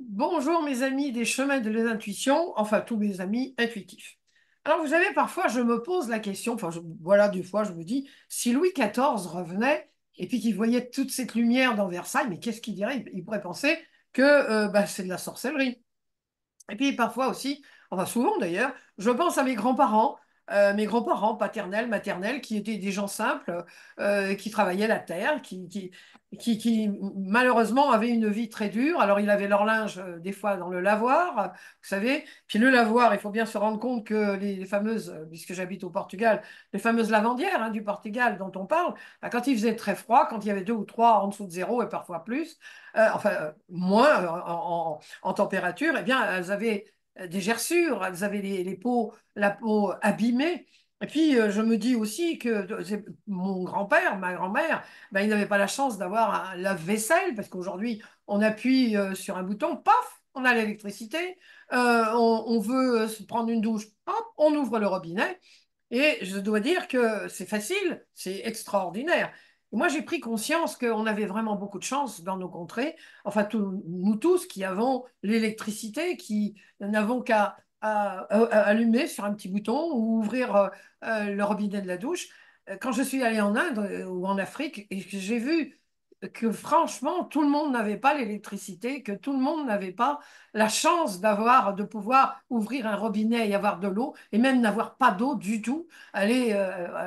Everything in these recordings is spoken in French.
Bonjour mes amis des chemins de l'intuition, enfin tous mes amis intuitifs. Alors vous savez, parfois je me pose la question, voilà, des fois je me dis, si Louis XIV revenait et puis qu'il voyait toute cette lumière dans Versailles, mais qu'est-ce qu'il dirait? Il pourrait penser que c'est de la sorcellerie. Et puis parfois aussi, enfin souvent d'ailleurs, je pense à mes grands-parents paternels, maternels, qui étaient des gens simples, qui travaillaient la terre, qui malheureusement avaient une vie très dure. Alors ils avaient leur linge des fois dans le lavoir, vous savez. Puis le lavoir, il faut bien se rendre compte que les fameuses, puisque j'habite au Portugal, les fameuses lavandières du Portugal dont on parle, bah, quand il faisait très froid, quand il y avait 2 ou 3 en dessous de zéro et parfois plus, moins en température, eh bien, elles avaient des gerçures, elles avaient la peau abîmée. Et puis, je me dis aussi que mon grand-père, ma grand-mère, ben, ils n'avaient pas la chance d'avoir un lave-vaisselle, parce qu'aujourd'hui, on appuie sur un bouton, paf, on a l'électricité. On veut se prendre une douche, hop, on ouvre le robinet. Et je dois dire que c'est facile, c'est extraordinaire. Et moi, j'ai pris conscience qu'on avait vraiment beaucoup de chance dans nos contrées, enfin nous tous qui avons l'électricité, qui n'avons qu'à allumer sur un petit bouton ou ouvrir le robinet de la douche. Quand je suis allée en Inde ou en Afrique, et que j'ai vu que franchement, tout le monde n'avait pas l'électricité, que tout le monde n'avait pas la chance de pouvoir ouvrir un robinet et avoir de l'eau, et même n'avoir pas d'eau du tout, aller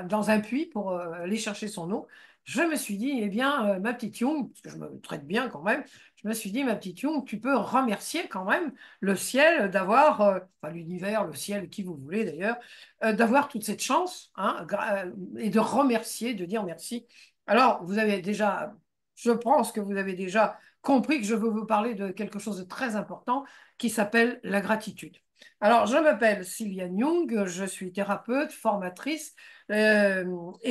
dans un puits pour aller chercher son eau. Je me suis dit, eh bien, ma petite Young, parce que je me traite bien quand même, je me suis dit, ma petite Young, tu peux remercier quand même le ciel d'avoir, enfin l'univers, le ciel, qui vous voulez d'ailleurs, d'avoir toute cette chance, hein, et de remercier, de dire merci. Alors, je pense que vous avez déjà compris que je veux vous parler de quelque chose de très important qui s'appelle la gratitude. Alors, je m'appelle Sylviane Young, je suis thérapeute, formatrice et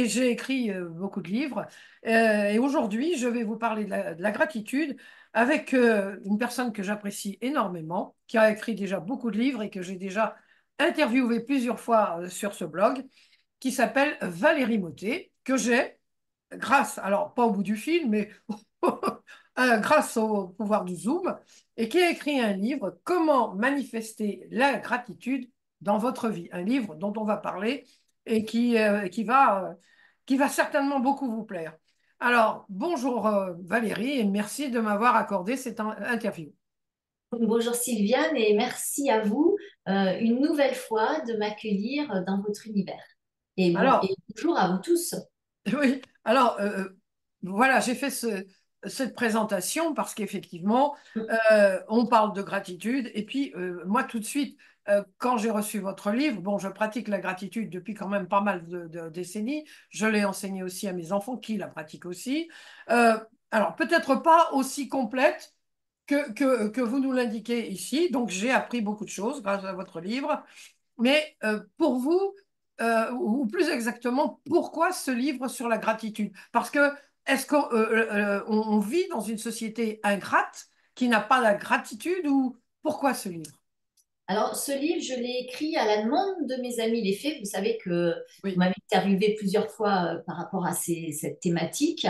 j'ai écrit beaucoup de livres. Et aujourd'hui, je vais vous parler de la gratitude avec une personne que j'apprécie énormément, qui a écrit déjà beaucoup de livres et que j'ai déjà interviewé plusieurs fois sur ce blog, qui s'appelle Valérie Mottet, que j'ai grâce, alors pas au bout du fil, mais grâce au pouvoir du Zoom, et qui a écrit un livre, Comment manifester la gratitude dans votre vie. Un livre dont on va parler et qui va certainement beaucoup vous plaire. Alors, bonjour Valérie, et merci de m'avoir accordé cette interview. Bonjour Sylviane et merci à vous une nouvelle fois de m'accueillir dans votre univers. Et Alors, bonjour à vous tous. oui, alors voilà, j'ai fait cette présentation parce qu'effectivement, on parle de gratitude. Et puis, moi, tout de suite, quand j'ai reçu votre livre, bon, je pratique la gratitude depuis quand même pas mal de décennies. Je l'ai enseigné aussi à mes enfants qui la pratiquent aussi. Euh, alors, peut-être pas aussi complète que vous nous l'indiquez ici. Donc, j'ai appris beaucoup de choses grâce à votre livre. Mais pour vous, ou plus exactement, pourquoi ce livre sur la gratitude? Parce que est-ce qu'on vit dans une société ingrate qui n'a pas la gratitude ou pourquoi ce livre? Alors, ce livre, je l'ai écrit à la demande de mes amis les fées. Vous savez que vous Oui. m'avez interviewé plusieurs fois par rapport à cette thématique.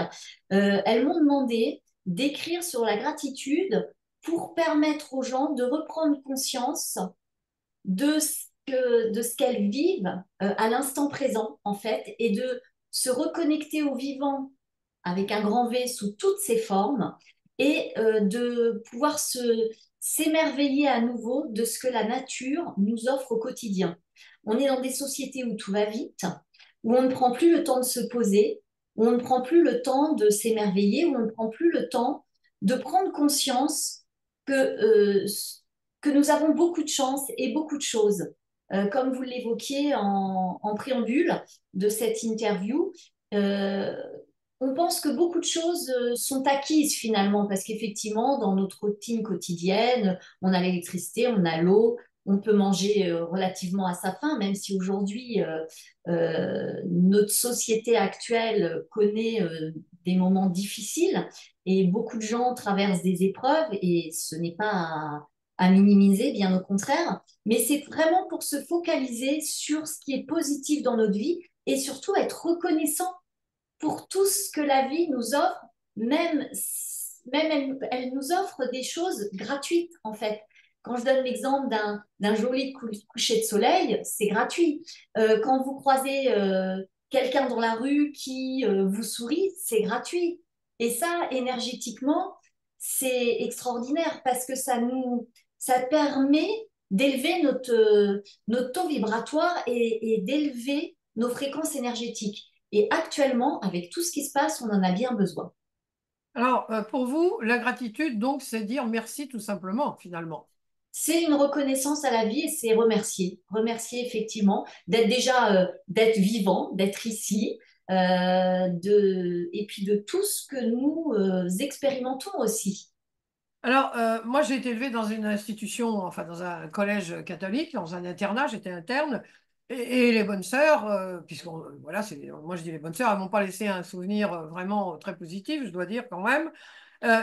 Elles m'ont demandé d'écrire sur la gratitude pour permettre aux gens de reprendre conscience de ce qu'elles vivent à l'instant présent, en fait, et de se reconnecter au vivant avec un grand V sous toutes ses formes et de pouvoir s'émerveiller à nouveau de ce que la nature nous offre au quotidien. On est dans des sociétés où tout va vite, où on ne prend plus le temps de se poser, où on ne prend plus le temps de s'émerveiller, où on ne prend plus le temps de prendre conscience que nous avons beaucoup de chance et beaucoup de choses. Comme vous l'évoquiez en préambule de cette interview, euh, on pense que beaucoup de choses sont acquises finalement, parce qu'effectivement, dans notre routine quotidienne, on a l'électricité, on a l'eau, on peut manger relativement à sa faim, même si aujourd'hui, notre société actuelle connaît des moments difficiles et beaucoup de gens traversent des épreuves et ce n'est pas à minimiser, bien au contraire, mais c'est vraiment pour se focaliser sur ce qui est positif dans notre vie et surtout être reconnaissant pour tout ce que la vie nous offre, même même elle nous offre des choses gratuites, en fait. Quand je donne l'exemple d'un joli coucher de soleil, c'est gratuit. Quand vous croisez quelqu'un dans la rue qui vous sourit, c'est gratuit. Et ça, énergétiquement, c'est extraordinaire parce que ça permet d'élever notre taux vibratoire et d'élever nos fréquences énergétiques. Et actuellement, avec tout ce qui se passe, on en a bien besoin. Alors, pour vous, la gratitude, donc, c'est dire merci tout simplement, finalement. C'est une reconnaissance à la vie et c'est remercier. Remercier effectivement d'être déjà, d'être vivant, d'être ici, et puis de tout ce que nous expérimentons aussi. Alors, moi, j'ai été élevée dans une institution, enfin, dans un collège catholique, dans un internat, j'étais interne. Et les bonnes sœurs, puisqu'on, voilà, moi je dis les bonnes sœurs, elles m'ont pas laissé un souvenir vraiment très positif, je dois dire quand même.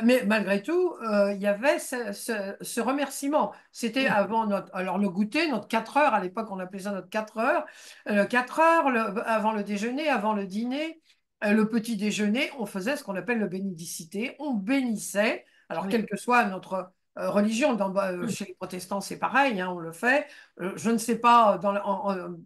Mais malgré tout, il y avait ce remerciement. C'était Mm. avant alors le goûter, notre 4 heures, à l'époque on appelait ça notre 4 heures. 4 heures, avant le déjeuner, avant le dîner, le petit déjeuner, on faisait ce qu'on appelle le bénédicité. On bénissait, alors Oui. quelle que soit notre religion, Mm. chez les protestants c'est pareil, hein, on le fait. Je ne sais pas,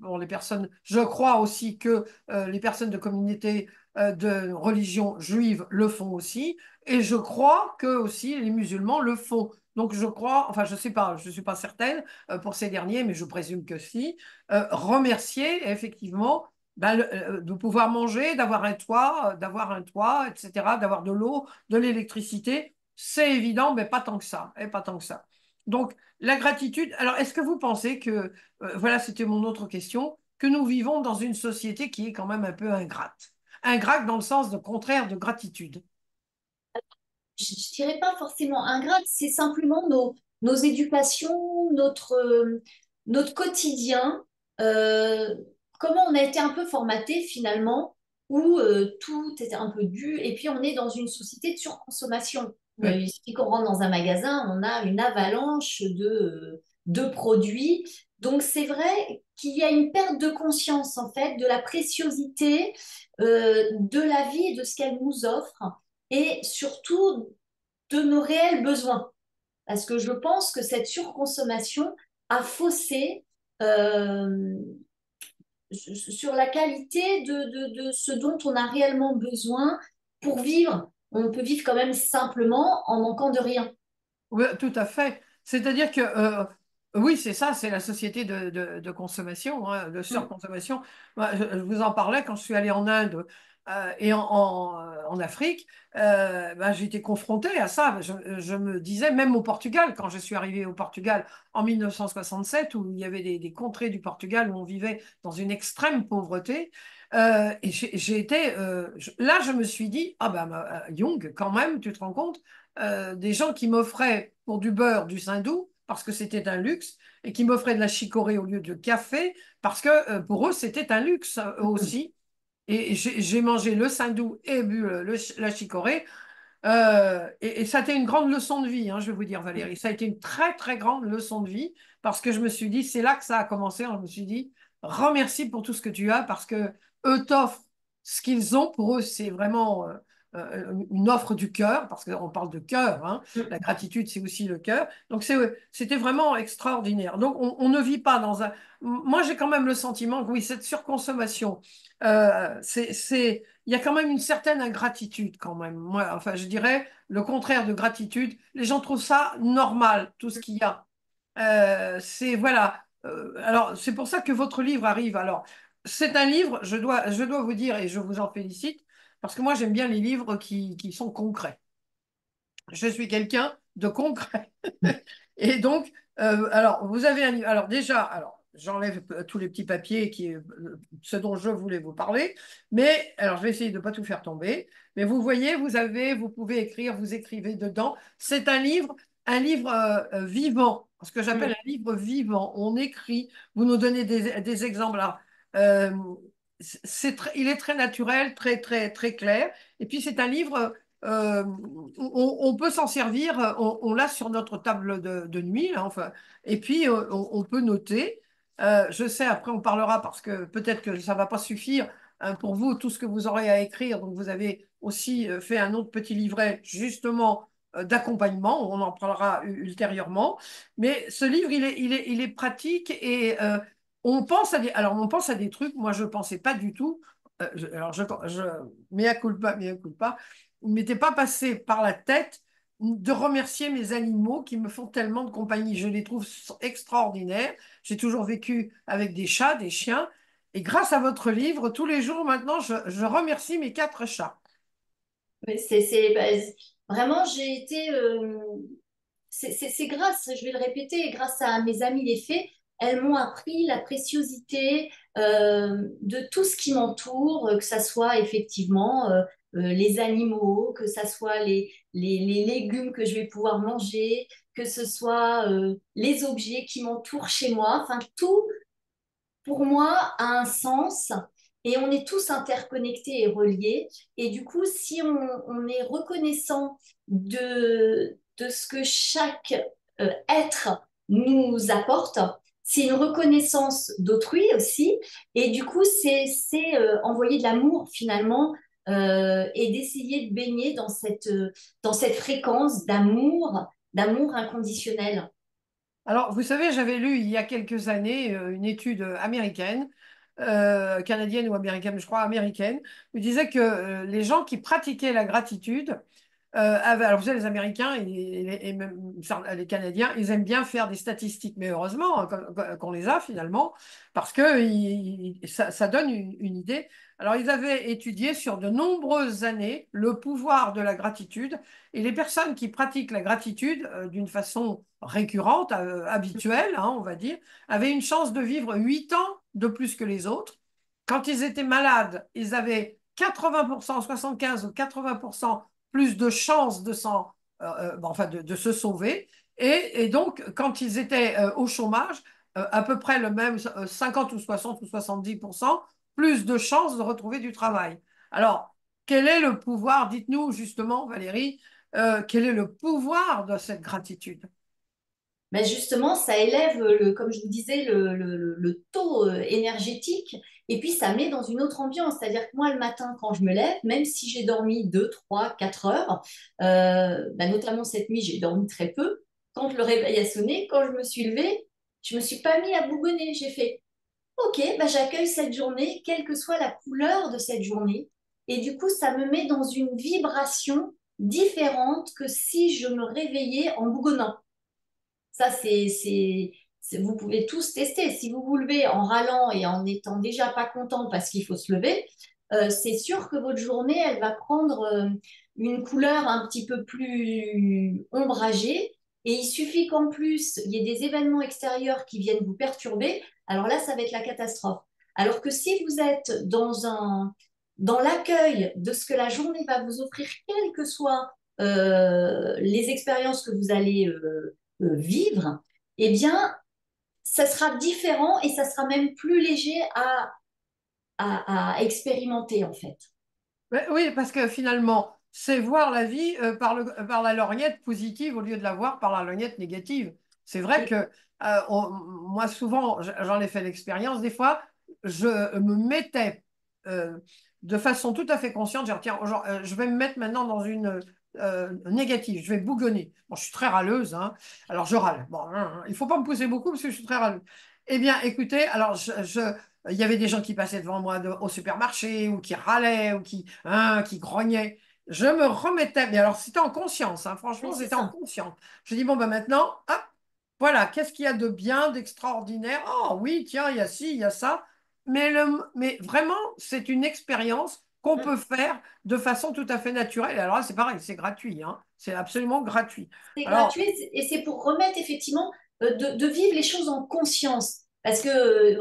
pour les personnes, je crois aussi que les personnes de communauté de religion juive le font aussi. Et je crois que aussi les musulmans le font. Donc je crois, enfin je sais pas, je suis pas certaine pour ces derniers, mais je présume que si, remercier effectivement ben, de pouvoir manger, d'avoir un toit, etc., d'avoir de l'eau, de l'électricité, c'est évident, mais pas tant que ça, et pas tant que ça. Donc la gratitude. Alors est-ce que vous pensez que, voilà, c'était mon autre question, que nous vivons dans une société qui est quand même un peu ingrate, ingrate dans le sens de contraire de gratitude? Je dirais pas forcément ingrate, c'est simplement nos éducations, notre quotidien, euh, comment on a été un peu formaté finalement, où tout était un peu dû, et puis on est dans une société de surconsommation. Oui. Il suffit qu'on rentre dans un magasin, on a une avalanche de produits. Donc c'est vrai qu'il y a une perte de conscience en fait de la préciosité de la vie et de ce qu'elle nous offre et surtout de nos réels besoins. Parce que je pense que cette surconsommation a faussé euh, sur la qualité de ce dont on a réellement besoin pour vivre. On peut vivre quand même simplement en manquant de rien. Oui, tout à fait. C'est-à-dire que, oui, c'est ça, c'est la société de consommation, hein, de Mm. surconsommation. Moi, je vous en parlais quand je suis allée en Inde et en Afrique, ben, j'ai été confrontée à ça. Je me disais, même au Portugal, quand je suis arrivée au Portugal en 1967, où il y avait des contrées du Portugal où on vivait dans une extrême pauvreté, et j'ai été, là, je me suis dit, ah ben, Young, quand même, tu te rends compte? Des gens qui m'offraient pour du beurre du Saindoux parce que c'était un luxe et qui m'offraient de la chicorée au lieu de café parce que pour eux c'était un luxe eux aussi. Et j'ai mangé le Saindoux et bu la chicorée. Et ça a été une grande leçon de vie, hein, je vais vous dire, Valérie. Ça a été une très, très grande leçon de vie parce que je me suis dit, c'est là que ça a commencé. Je me suis dit, remercie pour tout ce que tu as parce que eux t'offrent ce qu'ils ont. Pour eux, c'est vraiment une offre du cœur parce qu'on parle de cœur. Hein. La gratitude, c'est aussi le cœur. Donc, c'était vraiment extraordinaire. Donc, on ne vit pas dans un. Moi, j'ai quand même le sentiment que oui, cette surconsommation, il y a quand même une certaine ingratitude quand même. Moi, enfin, je dirais le contraire de gratitude. Les gens trouvent ça normal, tout ce qu'il y a. C'est voilà. Alors, c'est pour ça que votre livre arrive. Alors, c'est un livre, je dois vous dire, et je vous en félicite, parce que moi, j'aime bien les livres qui sont concrets. Je suis quelqu'un de concret. Et donc, alors, vous avez un livre. Alors, déjà, alors, j'enlève tous les petits papiers ce dont je voulais vous parler. Mais, alors, je vais essayer de ne pas tout faire tomber. Mais vous voyez, vous pouvez écrire, vous écrivez dedans. C'est un livre vivant, ce que j'appelle Mm. un livre vivant. On écrit, vous nous donnez des exemples. Alors, euh, il est très naturel, très, très, très clair. Et puis, c'est un livre on peut s'en servir, on l'a sur notre table de nuit, là, enfin, et puis on peut noter. Je sais, après on parlera parce que peut-être que ça ne va pas suffire hein, pour vous, tout ce que vous aurez à écrire. Donc vous avez aussi fait un autre petit livret justement d'accompagnement. On en parlera ultérieurement. Mais ce livre, il est pratique et on pense à alors on pense à des trucs. Moi, je ne pensais pas du tout. Alors, mea culpa, mea culpa. Il ne m'était pas passé par la tête de remercier mes animaux qui me font tellement de compagnie. Je les trouve extraordinaires. J'ai toujours vécu avec des chats, des chiens. Et grâce à votre livre, tous les jours maintenant, je remercie mes 4 chats. Mais vraiment, j'ai été. C'est grâce, je vais le répéter, grâce à mes amies les fées, elles m'ont appris la préciosité de tout ce qui m'entoure, que ça soit effectivement les animaux, que ça soit les légumes que je vais pouvoir manger, que ce soit les objets qui m'entourent chez moi. Enfin, tout pour moi, a un sens et on est tous interconnectés et reliés. Et du coup, si on est reconnaissant de ce que chaque être nous apporte, c'est une reconnaissance d'autrui aussi. Et du coup, c'est envoyer de l'amour finalement et d'essayer de baigner dans cette fréquence d'amour inconditionnel. Alors, vous savez, j'avais lu il y a quelques années une étude américaine, canadienne ou américaine, mais je crois américaine, qui disait que les gens qui pratiquaient la gratitude alors, vous savez, les Américains et même les Canadiens, ils aiment bien faire des statistiques, mais heureusement hein, qu'on les a finalement, parce que ça donne une idée. Alors, ils avaient étudié sur de nombreuses années le pouvoir de la gratitude, et les personnes qui pratiquent la gratitude d'une façon récurrente, habituelle, hein, on va dire, avaient une chance de vivre 8 ans de plus que les autres. Quand ils étaient malades, ils avaient 80%, 75 ou 80% plus de chances enfin de se sauver. Et donc, quand ils étaient au chômage, à peu près le même 50 ou 60 ou 70%, plus de chances de retrouver du travail. Alors, quel est le pouvoir, dites-nous justement, Valérie, quel est le pouvoir de cette gratitude? Ben justement, ça élève, comme je vous disais, le taux énergétique et puis ça met dans une autre ambiance. C'est-à-dire que moi, le matin, quand je me lève, même si j'ai dormi 2, 3, 4 heures, ben notamment cette nuit, j'ai dormi très peu. Quand le réveil a sonné, quand je me suis levée, je me suis pas mis à bougonner. J'ai fait, OK, ben j'accueille cette journée, quelle que soit la couleur de cette journée. Et du coup, ça me met dans une vibration différente que si je me réveillais en bougonnant. Ça, vous pouvez tous tester. Si vous vous levez en râlant et en n'étant déjà pas content parce qu'il faut se lever, c'est sûr que votre journée, elle va prendre une couleur un petit peu plus ombragée. Et il suffit qu'en plus, il y ait des événements extérieurs qui viennent vous perturber. Alors là, ça va être la catastrophe. Alors que si vous êtes dans l'accueil de ce que la journée va vous offrir, quelles que soient les expériences que vous allez vivre, eh bien, ça sera différent et ça sera même plus léger à expérimenter, en fait. Oui, parce que finalement, c'est voir la vie par la lorgnette positive au lieu de la voir par la lorgnette négative. C'est vrai Et que moi, souvent, j'en ai fait l'expérience. Des fois, je me mettais de façon tout à fait consciente, genre, tiens, je vais me mettre maintenant dans une négative, je vais bougonner. Bon, je suis très râleuse, hein. Alors je râle. Bon, il ne faut pas me pousser beaucoup parce que je suis très râleuse. Eh bien, écoutez, alors il y avait des gens qui passaient devant moi au supermarché ou qui râlaient ou qui grognaient. Je me remettais, mais alors c'était en conscience, hein, oui, franchement, c'est c'était en ça. conscience. Je dis, bon, ben maintenant, hop, voilà, qu'est-ce qu'il y a de bien, d'extraordinaire? Oh oui, tiens, il y a ci, il y a ça. Mais vraiment, c'est une expérience qu'on Mm. peut faire de façon tout à fait naturelle. Alors là, c'est pareil, c'est gratuit, hein, c'est absolument gratuit. C'est Alors, gratuit et c'est pour remettre effectivement de vivre les choses en conscience. Parce que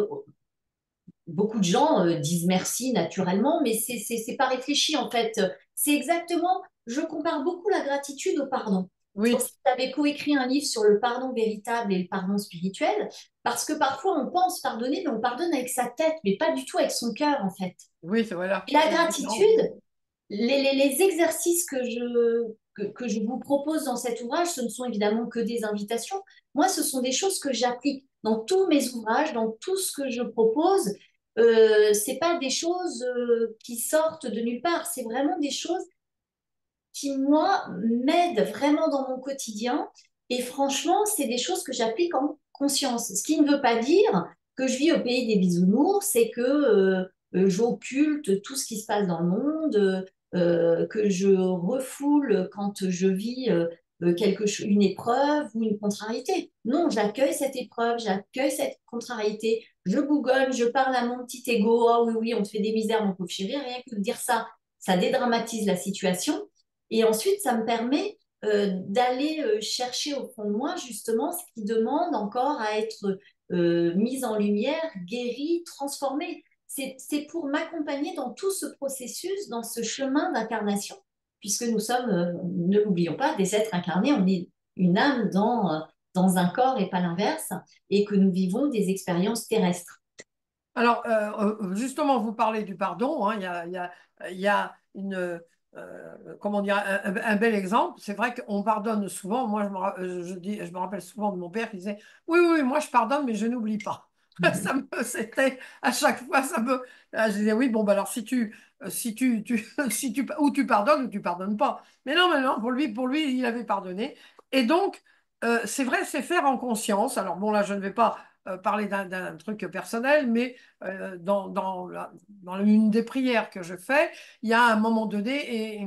beaucoup de gens disent merci naturellement, mais c'est pas réfléchi en fait. C'est exactement, je compare beaucoup la gratitude au pardon. C'est pour oui, ça que j'avais coécrit un livre sur le pardon véritable et le pardon spirituel, parce que parfois on pense pardonner, mais on pardonne avec sa tête, mais pas du tout avec son cœur en fait. oui, Et voilà, la c'est la différence. gratitude, les exercices que je vous propose dans cet ouvrage, ce ne sont évidemment que des invitations. Moi, ce sont des choses que j'applique dans tous mes ouvrages, dans tout ce que je propose. C'est pas des choses qui sortent de nulle part. C'est vraiment des choses. qui, moi, m'aident vraiment dans mon quotidien. Et franchement, c'est des choses que j'applique en conscience. Ce qui ne veut pas dire que je vis au pays des bisounours, c'est que j'occulte tout ce qui se passe dans le monde, que je refoule quand je vis une épreuve ou une contrariété. Non, j'accueille cette épreuve, j'accueille cette contrariété, je bougonne, je parle à mon petit ego, oh oui, oui, on te fait des misères, mon pauvre chéri, rien que de dire ça, ça dédramatise la situation. Et ensuite, ça me permet d'aller chercher au fond de moi justement ce qui demande encore à être mis en lumière, guéri, transformé. C'est pour m'accompagner dans tout ce processus, dans ce chemin d'incarnation, puisque nous sommes, ne l'oublions pas, des êtres incarnés, on est une âme dans un corps et pas l'inverse, et que nous vivons des expériences terrestres. Alors, justement, vous parlez du pardon, hein, il y a une, comment dire, un bel exemple. C'est vrai qu'on pardonne souvent. Moi, je me rappelle souvent de mon père qui disait, oui, oui, oui, moi, je pardonne, mais je n'oublie pas. C'était à chaque fois, je disais, oui, bon, bah, alors ou tu pardonnes ou tu pardonnes pas. Mais non, pour lui, il avait pardonné. Et donc, c'est vrai, c'est faire en conscience. Alors, bon, là, je ne vais pas parler d'un truc personnel, mais dans une des prières que je fais, il y a un moment donné et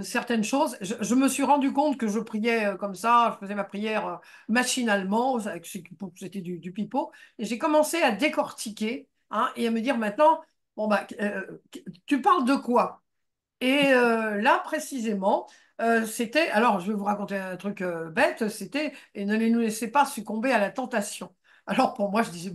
certaines choses, je me suis rendu compte que je priais comme ça, je faisais ma prière machinalement, c'était du pipeau, et j'ai commencé à décortiquer hein, et à me dire maintenant, bon bah, tu parles de quoi? Et là, précisément, c'était, alors je vais vous raconter un truc bête, c'était, et ne les nous laissez pas succomber à la tentation. Alors pour moi, je disais,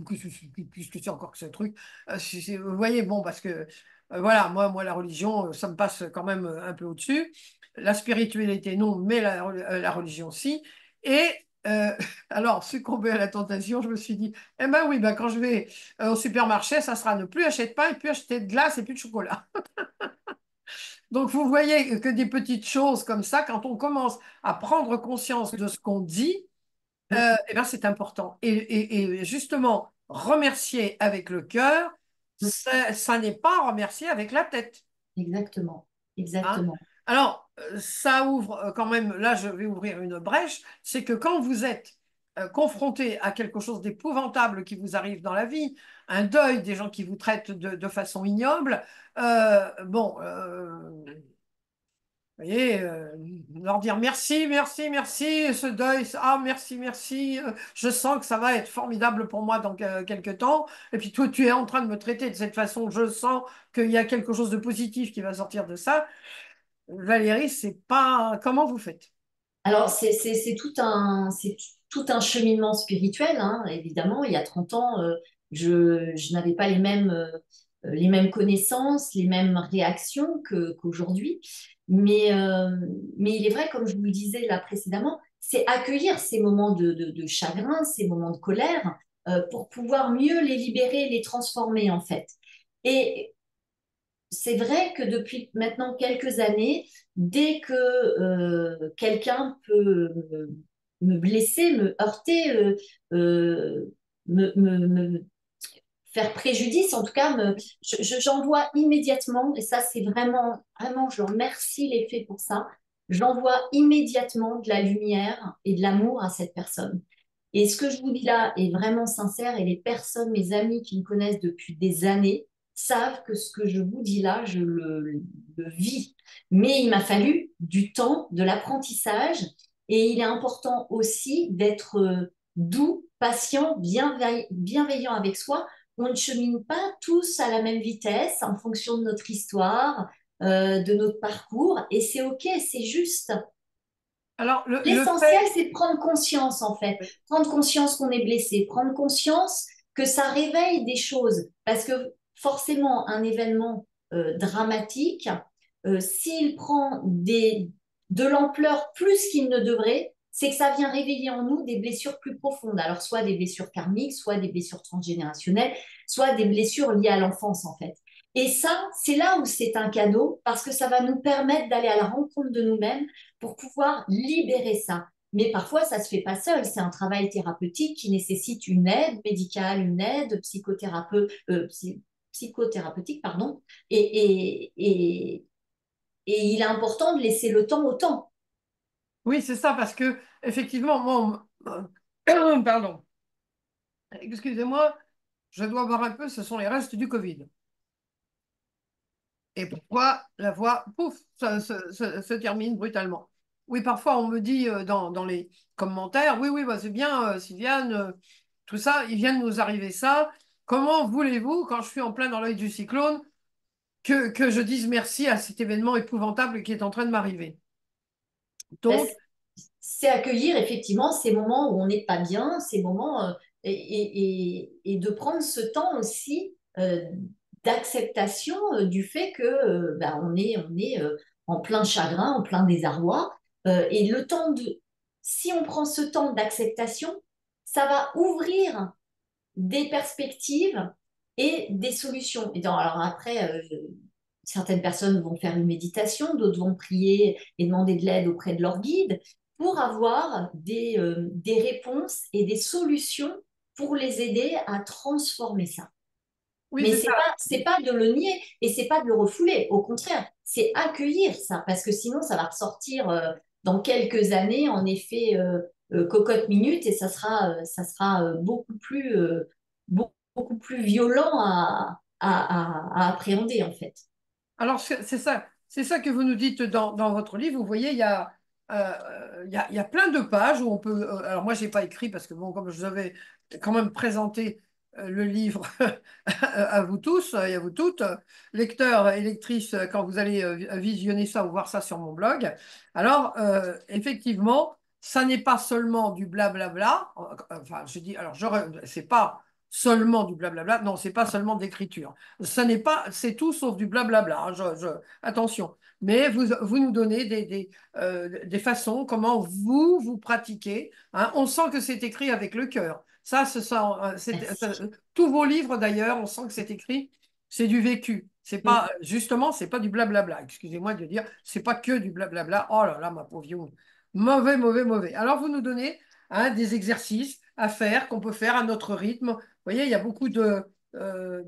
qu'est-ce que c'est encore que ce truc? Vous voyez, bon, parce que, voilà, moi, la religion, ça me passe quand même un peu au-dessus. La spiritualité, non, mais la religion, si. Et alors, succomber à la tentation, je me suis dit, eh ben oui, ben, quand je vais au supermarché, ça sera ne plus acheter de pain et plus acheter de glace et plus de chocolat. Donc, vous voyez que des petites choses comme ça, quand on commence à prendre conscience de ce qu'on dit, eh ben, c'est important. Et justement, remercier avec le cœur, ça n'est pas remercier avec la tête. Exactement, Hein. exactement. Alors, ça ouvre quand même, là, je vais ouvrir une brèche, c'est que quand vous êtes confronté à quelque chose d'épouvantable qui vous arrive dans la vie, un deuil, des gens qui vous traitent de façon ignoble, bon, vous voyez, leur dire merci, merci, merci, ce deuil, ah merci, merci, je sens que ça va être formidable pour moi dans quelques temps. Et puis toi, tu es en train de me traiter de cette façon, je sens qu'il y a quelque chose de positif qui va sortir de ça. Valérie, c'est pas comment vous faites? Alors, c'est tout un cheminement spirituel, hein, évidemment. Il y a 30 ans, je n'avais pas les mêmes connaissances, les mêmes réactions qu'aujourd'hui. Mais il est vrai, comme je vous le disais là précédemment, c'est accueillir ces moments de chagrin, ces moments de colère, pour pouvoir mieux les libérer, les transformer, en fait. Et c'est vrai que depuis maintenant quelques années, dès que quelqu'un peut me blesser, me heurter, me faire préjudice, en tout cas, j'envoie immédiatement, et ça c'est vraiment, vraiment, je remercie les faits pour ça, j'envoie immédiatement de la lumière et de l'amour à cette personne. Et ce que je vous dis là est vraiment sincère et les personnes, mes amis qui me connaissent depuis des années, savent que ce que je vous dis là, le vis. Mais il m'a fallu du temps, de l'apprentissage et il est important aussi d'être doux, patient, bienveillant avec soi. On ne chemine pas tous à la même vitesse en fonction de notre histoire, de notre parcours et c'est OK, c'est juste. Alors, le L'essentiel, fait, c'est de prendre conscience, en fait. Prendre conscience qu'on est blessé, prendre conscience que ça réveille des choses. Parce que forcément, un événement dramatique, s'il prend de l'ampleur plus qu'il ne devrait, c'est que ça vient réveiller en nous des blessures plus profondes. Alors, soit des blessures karmiques, soit des blessures transgénérationnelles, soit des blessures liées à l'enfance, en fait. Et ça, c'est là où c'est un cadeau, parce que ça va nous permettre d'aller à la rencontre de nous-mêmes pour pouvoir libérer ça. Mais parfois, ça ne se fait pas seul. C'est un travail thérapeutique qui nécessite une aide médicale, une aide psychothérapeutique, pardon. Et Et il est important de laisser le temps au temps. Oui, c'est ça, parce que effectivement, moi, pardon, excusez-moi, je dois boire un peu, ce sont les restes du Covid. Et pourquoi la voix, pouf, ça se termine brutalement. Oui, parfois on me dit dans les commentaires, oui, oui, bah, c'est bien, Sylviane, tout ça, il vient de nous arriver ça. Comment voulez-vous, quand je suis en plein dans l'œil du cyclone, que je dise merci à cet événement épouvantable qui est en train de m'arriver? Ben, Donc, c'est accueillir effectivement ces moments où on n'est pas bien, ces moments et de prendre ce temps aussi d'acceptation du fait que ben, on est en plein chagrin, en plein désarroi. Et le temps de, si on prend ce temps d'acceptation, ça va ouvrir des perspectives et des solutions. Alors après, certaines personnes vont faire une méditation, d'autres vont prier et demander de l'aide auprès de leur guide pour avoir des réponses et des solutions pour les aider à transformer ça. oui, Mais c'est ça. c'est pas de le nier et c'est pas de le refouler. Au contraire, c'est accueillir ça parce que sinon ça va ressortir dans quelques années en effet cocotte minute et ça sera beaucoup plus violent à appréhender en fait. Alors, c'est ça que vous nous dites dans votre livre. Vous voyez, il y a plein de pages où on peut. Alors, moi, je n'ai pas écrit parce que, bon, comme je vous avais quand même présenté le livre à vous tous et à vous toutes, lecteurs et lectrices, quand vous allez visionner ça ou voir ça sur mon blog. Alors, effectivement, ça n'est pas seulement du blablabla. Enfin, je dis, alors, c'est pas seulement du blablabla. Non, c'est pas seulement de l'écriture. Ça n'est pas, c'est tout sauf du blablabla, hein, attention. Mais vous nous donnez des façons, comment vous pratiquez, hein. On sent que c'est écrit avec le cœur. Ça, Merci. tous vos livres d'ailleurs, on sent que c'est écrit, c'est du vécu. C'est Mm. pas, justement, c'est pas du blablabla. Excusez-moi de dire, c'est pas que du blablabla. Oh là là, ma pauvre Young. Mauvais, mauvais, mauvais. Alors, vous nous donnez hein, des exercices à faire, qu'on peut faire à notre rythme. Vous voyez, il y a beaucoup de, euh,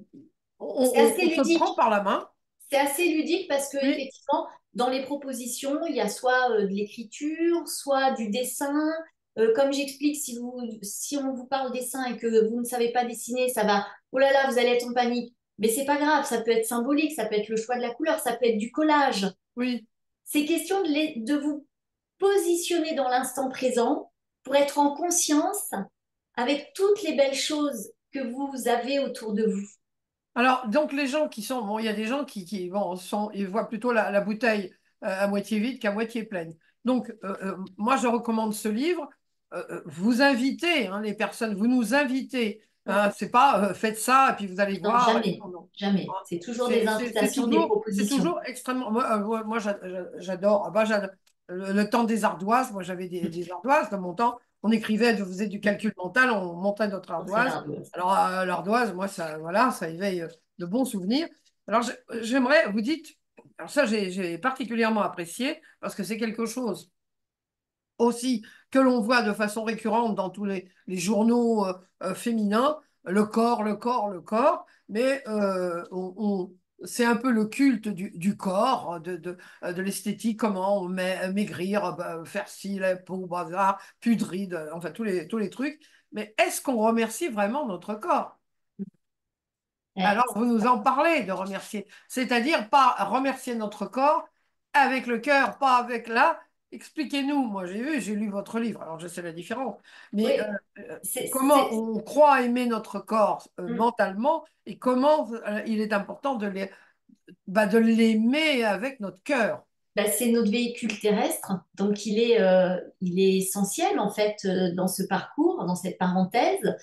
C'est assez on se prend ludique. par la main. C'est assez ludique parce que Oui, effectivement, dans les propositions, il y a soit de l'écriture, soit du dessin. Comme j'explique, si on vous parle dessin et que vous ne savez pas dessiner, ça va, oh là là, vous allez être en panique. Mais c'est pas grave, ça peut être symbolique, ça peut être le choix de la couleur, ça peut être du collage. oui. C'est question de vous positionner dans l'instant présent pour être en conscience avec toutes les belles choses que vous avez autour de vous. Alors, donc, les gens qui sont, bon, il y a des gens bon, ils voient plutôt la bouteille à moitié vide qu'à moitié pleine. Donc, moi, je recommande ce livre. Vous invitez, hein, les personnes, vous nous invitez. Hein, c'est pas faites ça et puis vous allez Non, voir. jamais, Non, non. jamais. Hein, C'est toujours des invitations, des c'est propositions. toujours extrêmement. Moi, j'adore. Ah bah, le temps des ardoises. Moi, j'avais des ardoises dans mon temps. On écrivait, je faisais du calcul mental, on montait notre Oh, c'est ardoise. ardu. Alors, l'ardoise, moi, ça, voilà, ça éveille de bons souvenirs. Alors, j'aimerais, vous dites, alors ça, j'ai particulièrement apprécié parce que c'est quelque chose aussi que l'on voit de façon récurrente dans tous les journaux féminins, le corps, le corps, le corps, mais c'est un peu le culte du corps, de l'esthétique, comment on maigrir, faire ci, la peau, bazar, pudrie, enfin tous les trucs. Mais est-ce qu'on remercie vraiment notre corps? Ouais. Alors, vous nous en parlez de remercier, c'est-à-dire pas remercier notre corps avec le cœur, pas avec là. Expliquez-nous, moi j'ai lu votre livre, alors je sais la différence, mais Oui, comment on croit aimer notre corps mm. mentalement et comment il est important de l'aimer avec notre cœur. Bah, c'est notre véhicule terrestre, donc il est essentiel en fait dans ce parcours, dans cette parenthèse.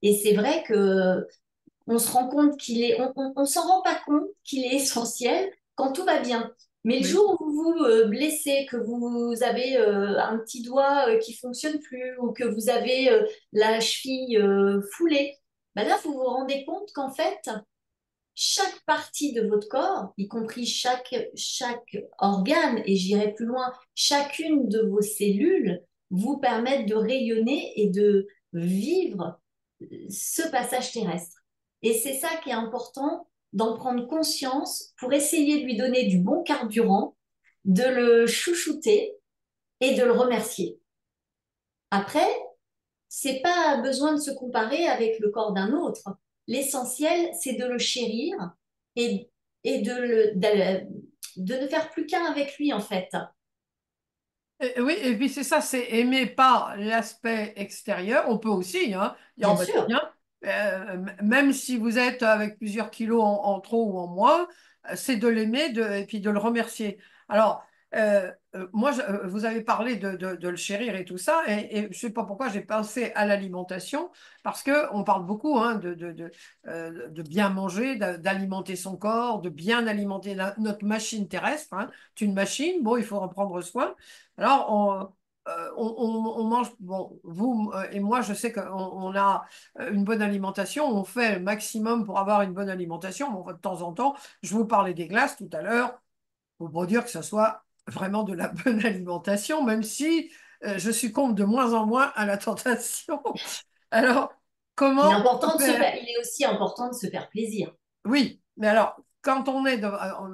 Et c'est vrai que on se rend compte on s'en rend pas compte qu'il est essentiel quand tout va bien. Mais le Oui. jour où vous vous blessez, que vous avez un petit doigt qui fonctionne plus ou que vous avez la cheville foulée, bah là, vous vous rendez compte qu'en fait, chaque partie de votre corps, y compris chaque organe, et j'irai plus loin, chacune de vos cellules vous permettent de rayonner et de vivre ce passage terrestre. Et c'est ça qui est important d'en prendre conscience pour essayer de lui donner du bon carburant de le chouchouter et de le remercier. Après, c'est pas besoin de se comparer avec le corps d'un autre. L'essentiel, c'est de le chérir et, et de ne faire plus qu'un avec lui, en fait. Oui, et puis c'est ça, c'est aimer par l'aspect extérieur. On peut aussi, hein, dire, Bien oh, bah, sûr. tiens, même si vous êtes avec plusieurs kilos en trop ou en moins, c'est de l'aimer et puis de le remercier. Alors, moi, vous avez parlé de le chérir et tout ça, et je ne sais pas pourquoi j'ai pensé à l'alimentation, parce qu'on parle beaucoup hein, de bien manger, d'alimenter son corps, de bien alimenter notre machine terrestre. Hein. C'est une machine, bon, il faut en prendre soin. Alors, on mange, bon, vous et moi, je sais qu'on a une bonne alimentation, on fait le maximum pour avoir une bonne alimentation. Bon, de temps en temps, je vous parlais des glaces tout à l'heure, pour pas dire que ce soit vraiment de la bonne alimentation, même si je succombe de moins en moins à la tentation. Alors, comment on peut faire? Il est aussi important de se faire plaisir. Oui, mais alors, quand on est,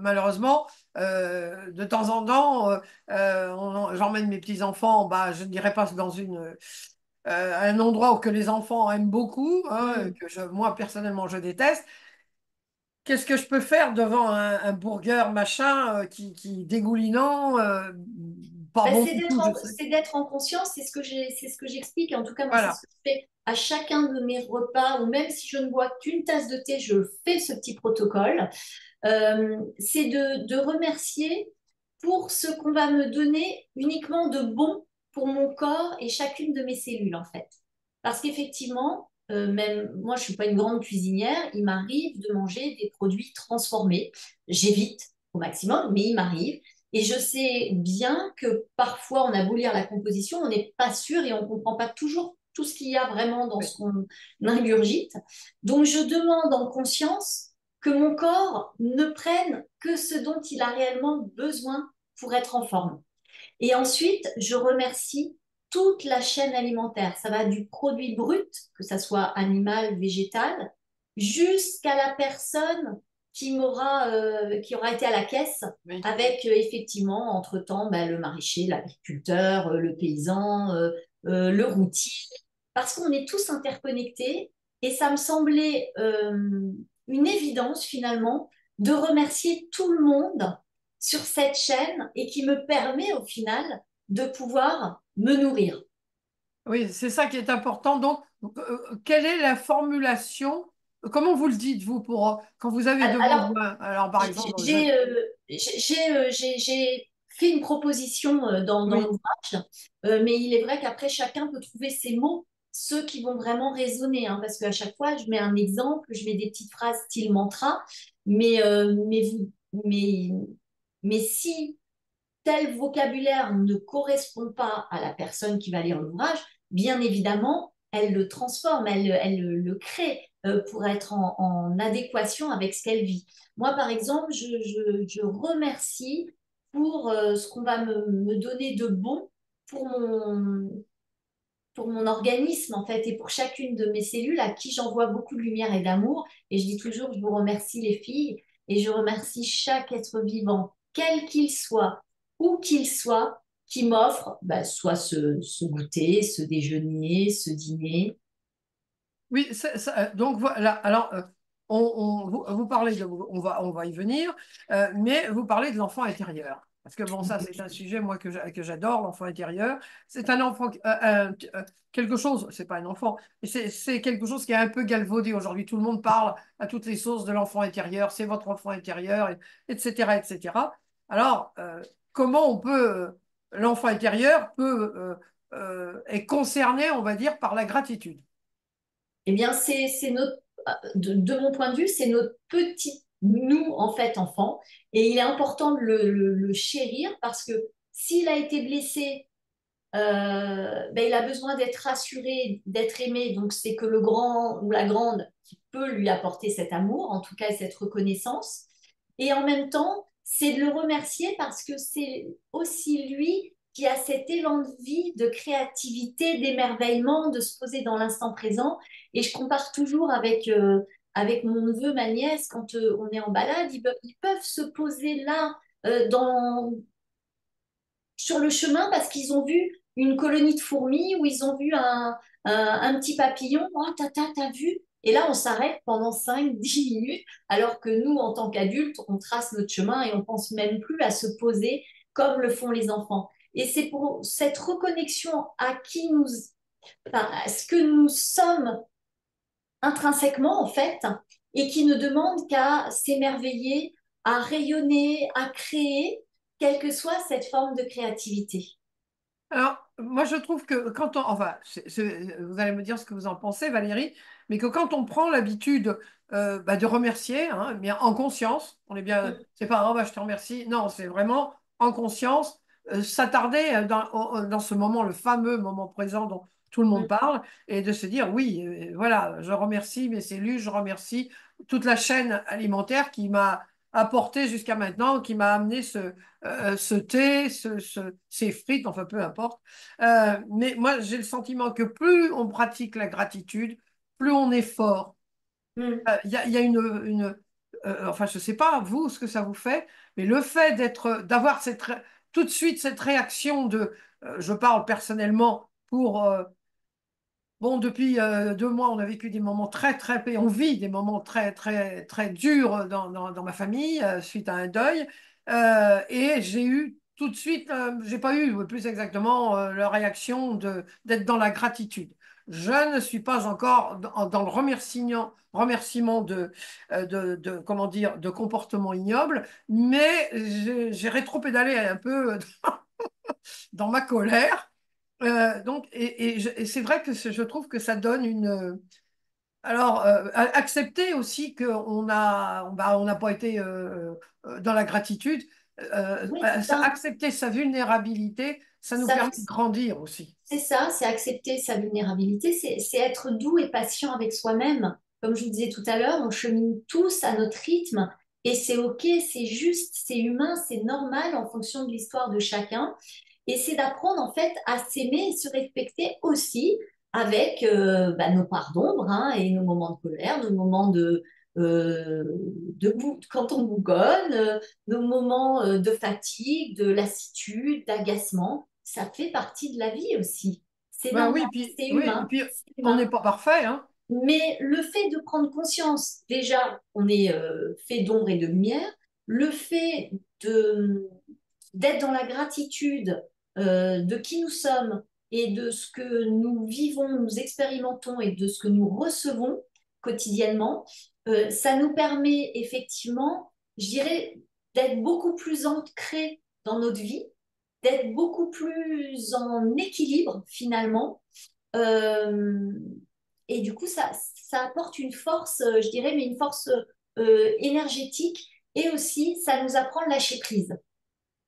malheureusement, de temps en temps, j'emmène mes petits-enfants, bah, je ne dirais pas dans un endroit où que les enfants aiment beaucoup, hein, Mm. moi, personnellement, je déteste. Qu'est-ce que je peux faire devant un burger machin qui dégoulinant, pas Ben, bon du tout, je sais. c'est d'être en conscience, c'est ce que j'explique. En tout cas, moi, c'est ce Voilà. que je fais à chacun de mes repas, ou même si je ne bois qu'une tasse de thé, je fais ce petit protocole. C'est de remercier pour ce qu'on va me donner uniquement de bon pour mon corps et chacune de mes cellules, en fait. Parce qu'effectivement, même moi, je suis pas une grande cuisinière, il m'arrive de manger des produits transformés. J'évite au maximum, mais il m'arrive. Et je sais bien que parfois, on a beau lire la composition, on n'est pas sûr et on ne comprend pas toujours tout ce qu'il y a vraiment dans Oui. ce qu'on ingurgite. Donc, je demande en conscience que mon corps ne prenne que ce dont il a réellement besoin pour être en forme. Et ensuite, je remercie toute la chaîne alimentaire. Ça va du produit brut, que ça soit animal, végétal, jusqu'à la personne qui aura été à la caisse Oui. avec effectivement, entre-temps, ben, le maraîcher, l'agriculteur, le paysan, le routier, parce qu'on est tous interconnectés et ça me semblait une évidence finalement de remercier tout le monde sur cette chaîne et qui me permet au final de pouvoir me nourrir. Oui, c'est ça qui est important. Donc, quelle est la formulation? Comment vous le dites, vous, quand vous avez devant Alors, vous alors, par exemple, j'ai fait une proposition dans oui, l'ouvrage, mais il est vrai qu'après, chacun peut trouver ses mots, ceux qui vont vraiment résonner, hein, parce qu'à chaque fois, je mets un exemple, je mets des petites phrases style mantra, mais, euh, mais, vous, mais, mais si tel vocabulaire ne correspond pas à la personne qui va lire l'ouvrage, bien évidemment, elle le transforme, elle le crée pour être en adéquation avec ce qu'elle vit. Moi, par exemple, je remercie pour ce qu'on va me donner de bon pour pour mon organisme, en fait, et pour chacune de mes cellules à qui j'envoie beaucoup de lumière et d'amour. Et je dis toujours, je vous remercie les filles, et je remercie chaque être vivant, quel qu'il soit, où qu'il soit, qui m'offre bah, soit ce goûter, ce déjeuner, ce dîner. oui, donc voilà. Alors, vous parlez on va y venir, mais vous parlez de l'enfant intérieur. Parce que bon, ça, c'est un sujet, moi, que j'adore, l'enfant intérieur. C'est un enfant, quelque chose, c'est pas un enfant, mais c'est quelque chose qui est un peu galvaudé aujourd'hui. Tout le monde parle à toutes les sources de l'enfant intérieur, c'est votre enfant intérieur, etc., etc. Alors, comment l'enfant intérieur est concerné, on va dire, par la gratitude? Eh bien, c'est notre, de mon point de vue, c'est notre petit nous, en fait, enfant. Et il est important de le chérir parce que s'il a été blessé, ben, il a besoin d'être rassuré, d'être aimé. Donc, c'est que le grand ou la grande qui peut lui apporter cet amour, en tout cas cette reconnaissance. Et en même temps, c'est de le remercier parce que c'est aussi lui qui a cet élan de vie, de créativité, d'émerveillement, de se poser dans l'instant présent. Et je compare toujours avec mon neveu, ma nièce, quand on est en balade, ils peuvent se poser là, dans sur le chemin parce qu'ils ont vu une colonie de fourmis ou ils ont vu un petit papillon. Oh, t'as vu? Et là, on s'arrête pendant 5, 10 minutes, alors que nous, en tant qu'adultes, on trace notre chemin et on pense même plus à se poser comme le font les enfants. Et c'est pour cette reconnexion à qui nous, enfin, à ce que nous sommes intrinsèquement, en fait, et qui ne demande qu'à s'émerveiller, à rayonner, à créer, quelle que soit cette forme de créativité. Alors, moi, je trouve que quand on, enfin, vous allez me dire ce que vous en pensez, Valérie, mais que quand on prend l'habitude bah, de remercier, hein, bien en conscience, on est bien, Mm, c'est pas, oh, bah, je te remercie, non, c'est vraiment en conscience, s'attarder dans ce moment, le fameux moment présent dont tout le monde mm, parle, et de se dire, oui, voilà, je remercie mes cellules, je remercie toute la chaîne alimentaire qui m'a apporté jusqu'à maintenant, qui m'a amené ce thé, ces frites, enfin peu importe. Mais moi, j'ai le sentiment que plus on pratique la gratitude, plus on est fort. mm. Il y a enfin, je ne sais pas, vous, ce que ça vous fait, mais le fait d'avoir tout de suite cette réaction je parle personnellement pour bon, depuis 2 mois, on a vécu des moments on vit des moments très, très, très durs dans ma famille suite à un deuil. Et j'ai eu tout de suite, j'ai pas eu plus exactement la réaction d'être dans la gratitude. Je ne suis pas encore dans le remerciement comment dire, de comportement ignoble, mais j'ai rétropédalé un peu dans ma colère. Donc, et c'est vrai que je trouve que ça donne alors, accepter aussi qu'on n'a pas été dans la gratitude, Oui, c'est ça. accepter sa vulnérabilité, ça nous Ça, permet de grandir aussi. c'est ça, c'est accepter sa vulnérabilité, c'est être doux et patient avec soi-même. Comme je vous disais tout à l'heure, on chemine tous à notre rythme et c'est OK, c'est juste, c'est humain, c'est normal en fonction de l'histoire de chacun. Et c'est d'apprendre en fait à s'aimer et se respecter aussi avec bah, nos parts d'ombre hein, et nos moments de colère, nos moments quand on bougonne, nos moments de fatigue, de lassitude, d'agacement. Ça fait partie de la vie aussi. C'est Ben normal, oui, puis, c'est oui, et humain, puis c'est on n'est humain. pas parfait, hein. Mais le fait de prendre conscience, déjà, on est fait d'ombre et de lumière, le fait de d'être dans la gratitude de qui nous sommes et de ce que nous vivons, nous expérimentons et de ce que nous recevons quotidiennement, ça nous permet effectivement, je dirais, d'être beaucoup plus ancrés dans notre vie, d'être beaucoup plus en équilibre finalement. Euh, et du coup, ça apporte une force, je dirais, mais une force énergétique et aussi ça nous apprend à lâcher prise.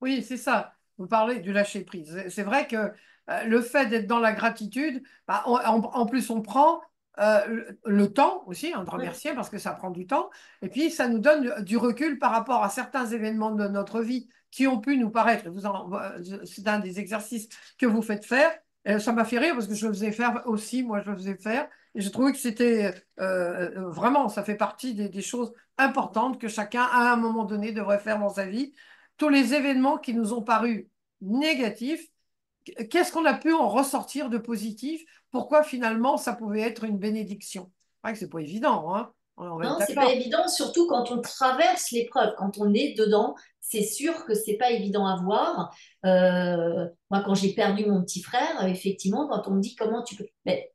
Oui, c'est ça. Vous parlez du lâcher prise. C'est vrai que le fait d'être dans la gratitude, bah, en plus, on prend le temps aussi hein, de Mm. remercier parce que ça prend du temps. Et puis, ça nous donne du recul par rapport à certains événements de notre vie qui ont pu nous paraître. C'est un des exercices que vous faites faire. Ça m'a fait rire parce que je le faisais faire aussi. Moi, je le faisais faire. Et j'ai trouvé que c'était vraiment, ça fait partie des choses importantes que chacun, à un moment donné, devrait faire dans sa vie tous les événements qui nous ont paru négatifs, qu'est-ce qu'on a pu en ressortir de positif? Pourquoi finalement ça pouvait être une bénédiction? C'est vrai que c'est pas évident, hein? On va être Non, c'est pas d'accord. évident, surtout quand on traverse l'épreuve, quand on est dedans, c'est sûr que c'est pas évident à voir. Moi, quand j'ai perdu mon petit frère, effectivement, quand on me dit comment tu peux, mais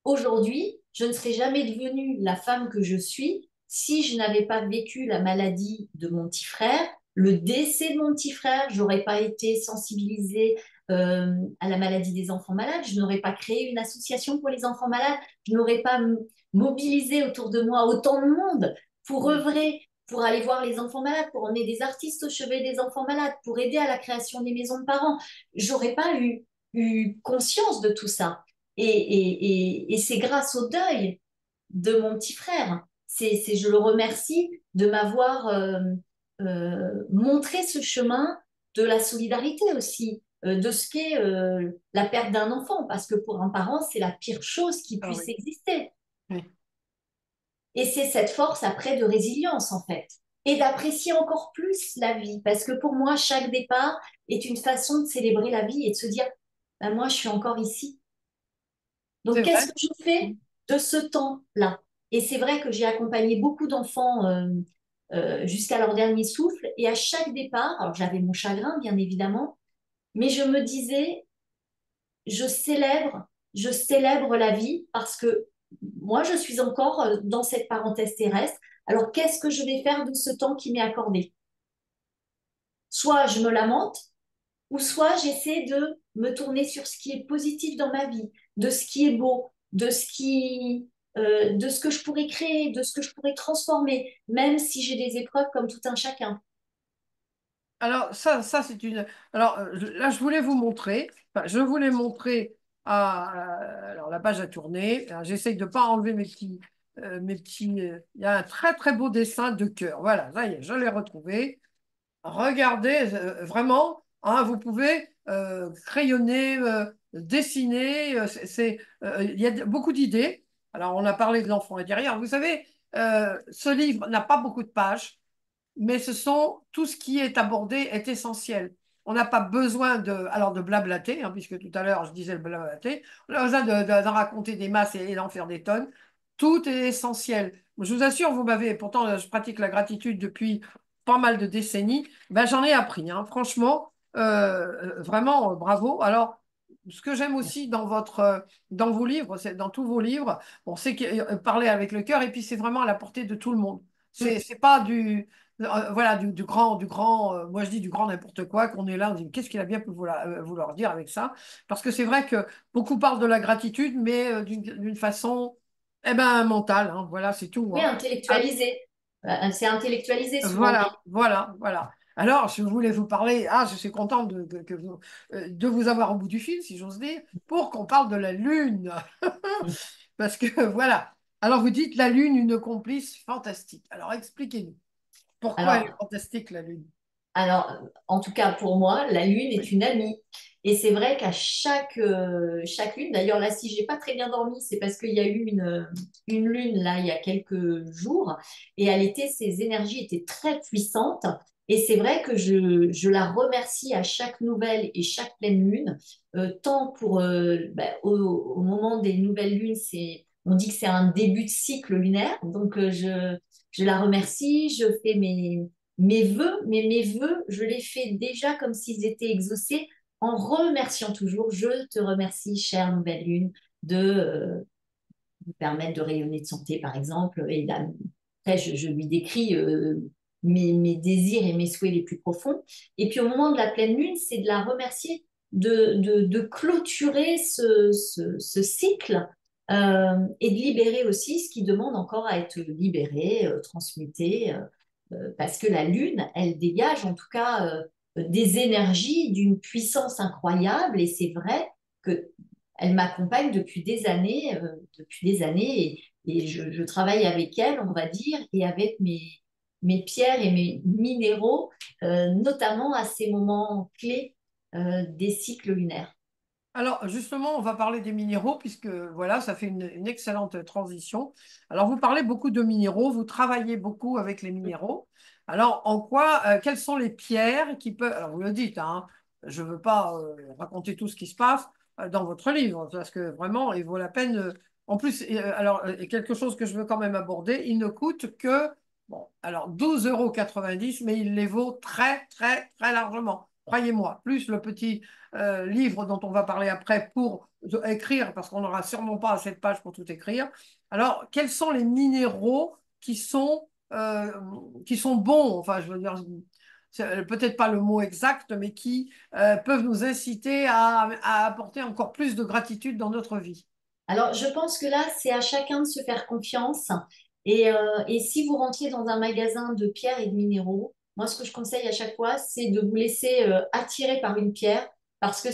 aujourd'hui, je ne serais jamais devenue la femme que je suis si je n'avais pas vécu la maladie de mon petit frère, le décès de mon petit frère, j'aurais pas été sensibilisée à la maladie des enfants malades, je n'aurais pas créé une association pour les enfants malades, je n'aurais pas mobilisé autour de moi autant de monde pour Oui. œuvrer, pour aller voir les enfants malades, pour emmener des artistes au chevet des enfants malades, pour aider à la création des maisons de parents. J'aurais pas eu conscience de tout ça. Et c'est grâce au deuil de mon petit frère. Je le remercie de m'avoir montré ce chemin de la solidarité aussi, de ce qu'est la perte d'un enfant, parce que pour un parent, c'est la pire chose qui Ah puisse oui. exister. Oui. Et c'est cette force après de résilience, en fait. et d'apprécier encore plus la vie. Parce que pour moi, chaque départ est une façon de célébrer la vie et de se dire, ben moi, je suis encore ici. Donc, C'est qu'est-ce vrai. que je fais de ce temps-là? Et c'est vrai que j'ai accompagné beaucoup d'enfants jusqu'à leur dernier souffle. Et à chaque départ, alors j'avais mon chagrin, bien évidemment, mais je me disais, je célèbre la vie parce que moi, je suis encore dans cette parenthèse terrestre. Alors, qu'est-ce que je vais faire de ce temps qui m'est accordé? Soit je me lamente, ou soit j'essaie de me tourner sur ce qui est positif dans ma vie, de ce qui est beau, de ce que je pourrais créer, de ce que je pourrais transformer, même si j'ai des épreuves comme tout un chacun. Alors, ça c'est une. Alors, là, je voulais vous montrer. Enfin, je voulais montrer alors, la page a tourné. Alors, j'essaye de ne pas enlever mes petits. Il y a un très, très beau dessin de cœur. Voilà, ça y est, je l'ai retrouvé. Regardez, vraiment, hein, vous pouvez crayonner, dessiner. Il y a beaucoup d'idées. Alors, on a parlé de l'enfant et derrière. Vous savez, ce livre n'a pas beaucoup de pages, mais tout ce qui est abordé est essentiel. On n'a pas besoin de blablater, hein, puisque tout à l'heure je disais le blablater. On a besoin d'en raconter des masses et d'en faire des tonnes. Tout est essentiel. Je vous assure, pourtant je pratique la gratitude depuis pas mal de décennies. Ben, j'en ai appris, hein. Franchement, vraiment, bravo. Alors, ce que j'aime aussi dans vos livres, c'est dans tous vos livres, bon, c'est parler avec le cœur, et puis c'est vraiment à la portée de tout le monde. C'est pas voilà, moi je dis du grand n'importe quoi, qu'on est là, on dit qu'est-ce qu'il a bien pu vouloir dire avec ça? Parce que c'est vrai que beaucoup parlent de la gratitude, mais d'une façon, eh ben, mentale, hein. Voilà, c'est tout, Oui, hein. Ah, intellectualisé. C'est intellectualisé souvent. voilà. Alors, je voulais vous parler, je suis contente de vous avoir au bout du fil, si j'ose dire, pour qu'on parle de la Lune. Parce que voilà. Alors, vous dites la Lune, une complice fantastique. Alors, expliquez-nous. Pourquoi elle est Alors, fantastique, la Lune? en tout cas pour moi, la Lune est Oui. une amie. Et c'est vrai qu'à chaque lune, d'ailleurs là, si j'ai pas très bien dormi, c'est parce qu'il y a eu une lune là il y a quelques jours, et elle était, ses énergies étaient très puissantes. Et c'est vrai que je la remercie à chaque nouvelle et chaque pleine lune, tant pour au moment des nouvelles lunes, on dit que c'est un début de cycle lunaire, donc je la remercie, je fais mes vœux, mais mes vœux, je les fais déjà comme s'ils étaient exaucés en remerciant toujours. Je te remercie, chère nouvelle lune, de me permettre de rayonner de santé, par exemple. Et là, après, je lui décris mes désirs et mes souhaits les plus profonds. Et puis au moment de la pleine lune, c'est de la remercier de clôturer ce cycle et de libérer aussi ce qui demande encore à être libéré, transmuté. Parce que la Lune, elle dégage en tout cas des énergies d'une puissance incroyable et c'est vrai que elle m'accompagne depuis des années et je travaille avec elle, on va dire, et avec mes pierres et mes minéraux, notamment à ces moments clés des cycles lunaires. Alors, justement, on va parler des minéraux, puisque voilà, ça fait une excellente transition. Alors, vous parlez beaucoup de minéraux, vous travaillez beaucoup avec les minéraux. Alors, quelles sont les pierres qui peuvent. Alors, vous le dites, hein, je ne veux pas raconter tout ce qui se passe dans votre livre, parce que vraiment, il vaut la peine. En plus, quelque chose que je veux quand même aborder, il ne coûte que, bon, alors 12,90 € mais il les vaut très, très, très largement. Croyez-moi, plus le petit livre dont on va parler après pour écrire, parce qu'on n'aura sûrement pas assez de pages pour tout écrire. Alors, quels sont les minéraux qui sont bons, enfin, je veux dire, c'est peut-être pas le mot exact, mais qui peuvent nous inciter à apporter encore plus de gratitude dans notre vie? Alors, je pense que là, c'est à chacun de se faire confiance. Et si vous rentriez dans un magasin de pierres et de minéraux, moi, ce que je conseille à chaque fois, c'est de vous laisser attirer par une pierre parce que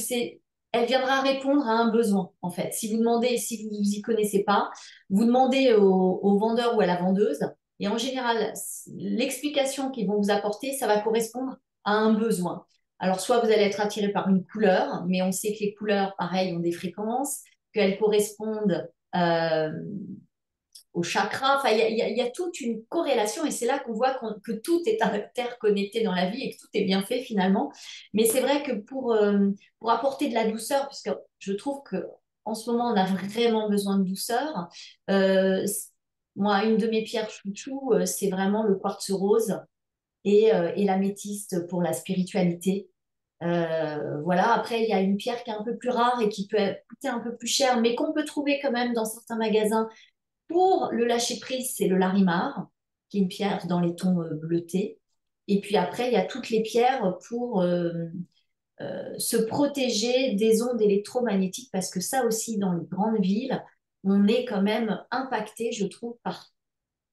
elle viendra répondre à un besoin, en fait. Si vous demandez, si vous vous y connaissez pas, vous demandez au vendeur ou à la vendeuse. Et en général, l'explication qu'ils vont vous apporter, ça va correspondre à un besoin. Alors, soit vous allez être attiré par une couleur, mais on sait que les couleurs, pareil, ont des fréquences qu'elles correspondent aux chakras. Enfin, il y a toute une corrélation et c'est là qu'on voit que tout est interconnecté dans la vie et que tout est bien fait finalement. Mais c'est vrai que pour apporter de la douceur, puisque je trouve que en ce moment, on a vraiment besoin de douceur. Euh, Moi, une de mes pierres chouchou, c'est vraiment le quartz rose et l'améthyste pour la spiritualité. Voilà. Après, il y a une pierre qui est un peu plus rare et qui peut coûter un peu plus cher, mais qu'on peut trouver quand même dans certains magasins pour le lâcher prise, c'est le larimar, qui est une pierre dans les tons bleutés. Et puis après, il y a toutes les pierres pour se protéger des ondes électromagnétiques, parce que ça aussi, dans les grandes villes, on est quand même impacté, je trouve, par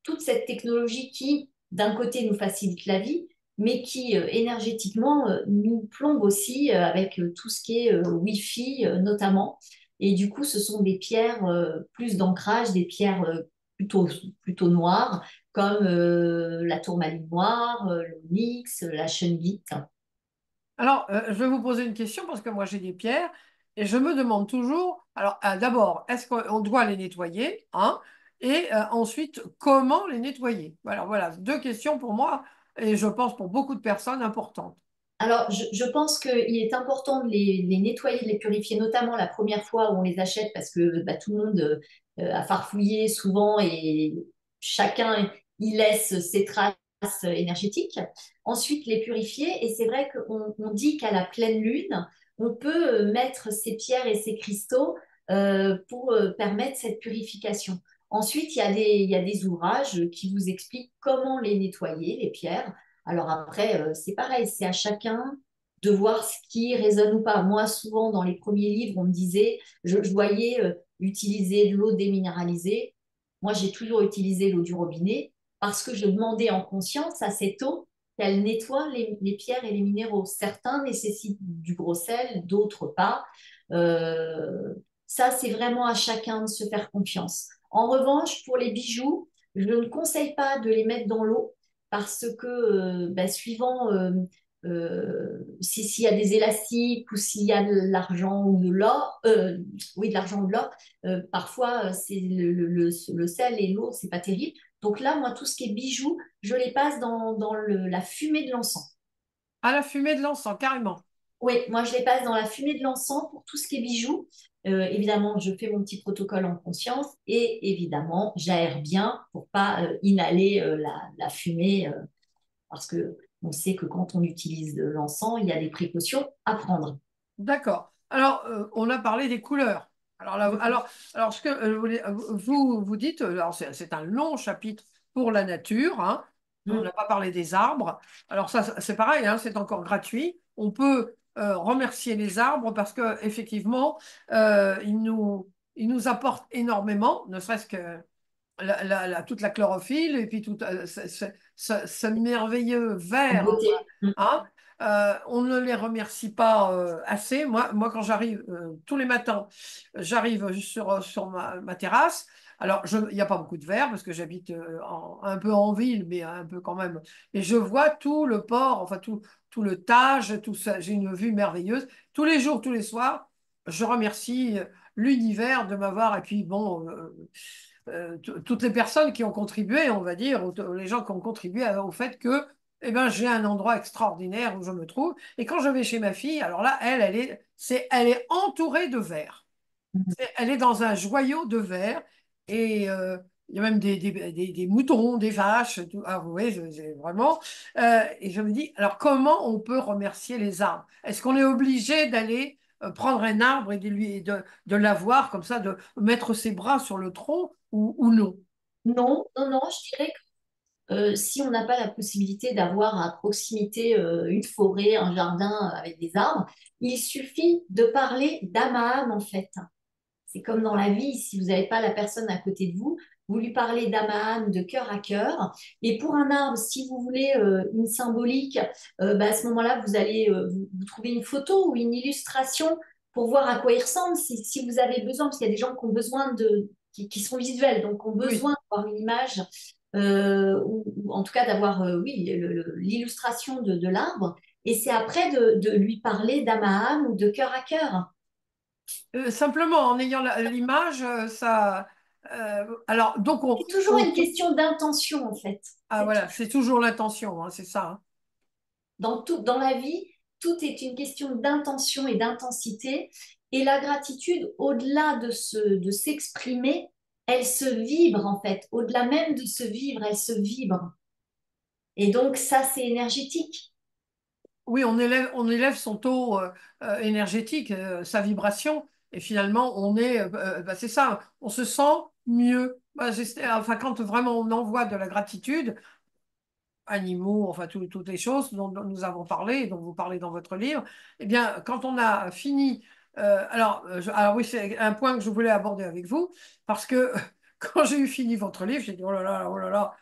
toute cette technologie qui, d'un côté, nous facilite la vie, mais qui, énergétiquement, nous plombe aussi avec tout ce qui est Wi-Fi, notamment. Et du coup, ce sont des pierres plus d'ancrage, des pierres plutôt noires, comme la tourmaline noire, l'onyx, la chunite. Alors, je vais vous poser une question parce que moi j'ai des pierres et je me demande toujours, alors d'abord, est-ce qu'on doit les nettoyer, hein, et ensuite, comment les nettoyer? Alors voilà, deux questions pour moi et je pense pour beaucoup de personnes importantes. Alors, je pense qu'il est important de les nettoyer, de les purifier, notamment la première fois où on les achète, parce que bah, tout le monde a farfouillé souvent et chacun y laisse ses traces énergétiques. Ensuite, les purifier. Et c'est vrai qu'on dit qu'à la pleine lune, on peut mettre ces pierres et ces cristaux pour permettre cette purification. Ensuite, il y a des ouvrages qui vous expliquent comment les nettoyer, les pierres. Alors après, c'est pareil, c'est à chacun de voir ce qui résonne ou pas. Moi, souvent, dans les premiers livres, on me disait, je voyais utiliser de l'eau déminéralisée. Moi, j'ai toujours utilisé l'eau du robinet parce que je demandais en conscience à cette eau qu'elle nettoie les pierres et les minéraux. Certains nécessitent du gros sel, d'autres pas. Euh, Ça, c'est vraiment à chacun de se faire confiance. En revanche, pour les bijoux, je ne conseille pas de les mettre dans l'eau parce que bah, suivant s'il y a des élastiques ou s'il y a de l'argent ou de l'or, oui, de l'argent ou de l'or, parfois c'est le sel et l'eau, c'est pas terrible. Donc là, moi, tout ce qui est bijoux, je les passe dans la fumée de l'encens. À la fumée de l'encens, carrément. Oui, moi, je les passe dans la fumée de l'encens pour tout ce qui est bijoux. Évidemment, je fais mon petit protocole en conscience et évidemment, j'aère bien pour pas inhaler la fumée parce que on sait que quand on utilise de l'encens, il y a des précautions à prendre. D'accord. Alors, on a parlé des couleurs. Alors, là, alors ce que vous dites, alors c'est un long chapitre pour la nature, hein. On Mm. n'a pas parlé des arbres. Alors ça, c'est pareil, hein, c'est encore gratuit. On peut remercier les arbres parce que effectivement, ils nous apportent énormément, ne serait-ce que toute la chlorophylle et puis tout ce merveilleux En vert, beauté. Mm. hein. On ne les remercie pas assez. Moi, quand j'arrive tous les matins, j'arrive sur ma terrasse. Alors, il n'y a pas beaucoup de verre parce que j'habite un peu en ville, mais un peu quand même. Et je vois tout le port, enfin tout le Tage, tout ça. J'ai une vue merveilleuse. Tous les jours, tous les soirs, je remercie l'univers de m'avoir. Et puis, bon, toutes les personnes qui ont contribué, on va dire, les gens qui ont contribué au fait que eh ben, j'ai un endroit extraordinaire où je me trouve. Et quand je vais chez ma fille, alors là, elle est entourée de verre. Elle est dans un joyau de verre. Et il y a même des moutons, des vaches. Tout. Ah, vous voyez, vraiment. Et je me dis, alors comment on peut remercier les arbres? Est-ce qu'on est obligé d'aller prendre un arbre et de l'avoir comme ça, de mettre ses bras sur le tronc ou non? Non, non, non, je dirais que si on n'a pas la possibilité d'avoir à proximité une forêt, un jardin avec des arbres, il suffit de parler d'âme à âme en fait. C'est comme dans la vie, si vous n'avez pas la personne à côté de vous, vous lui parlez d'âme à âme, de cœur à cœur. Et pour un arbre, si vous voulez une symbolique, bah, à ce moment-là, vous allez vous trouver une photo ou une illustration pour voir à quoi il ressemble, si vous avez besoin, parce qu'il y a des gens qui ont besoin qui sont visuels, donc qui ont Oui. besoin d'avoir une image, ou en tout cas d'avoir, oui, l'illustration de l'arbre. Et c'est après de lui parler d'âme à âme ou de cœur à cœur. Simplement, en ayant l'image, ça. Alors, donc, C'est toujours une question d'intention, en fait. ah, C'est tout. voilà, c'est toujours l'intention, hein, c'est ça, hein. Dans tout, dans la vie, tout est une question d'intention et d'intensité. Et la gratitude, au-delà de s'exprimer, elle se vibre, en fait. Au-delà même de se vivre, elle se vibre. Et donc, ça, c'est énergétique. Oui, on élève son taux énergétique, sa vibration, et finalement, bah, c'est ça, on se sent mieux. Bah, enfin, quand vraiment on envoie de la gratitude, animaux, enfin toutes les choses dont nous avons parlé, et dont vous parlez dans votre livre, eh bien, quand on a fini, alors oui, c'est un point que je voulais aborder avec vous, parce que quand j'ai eu fini votre livre, j'ai dit, oh là là,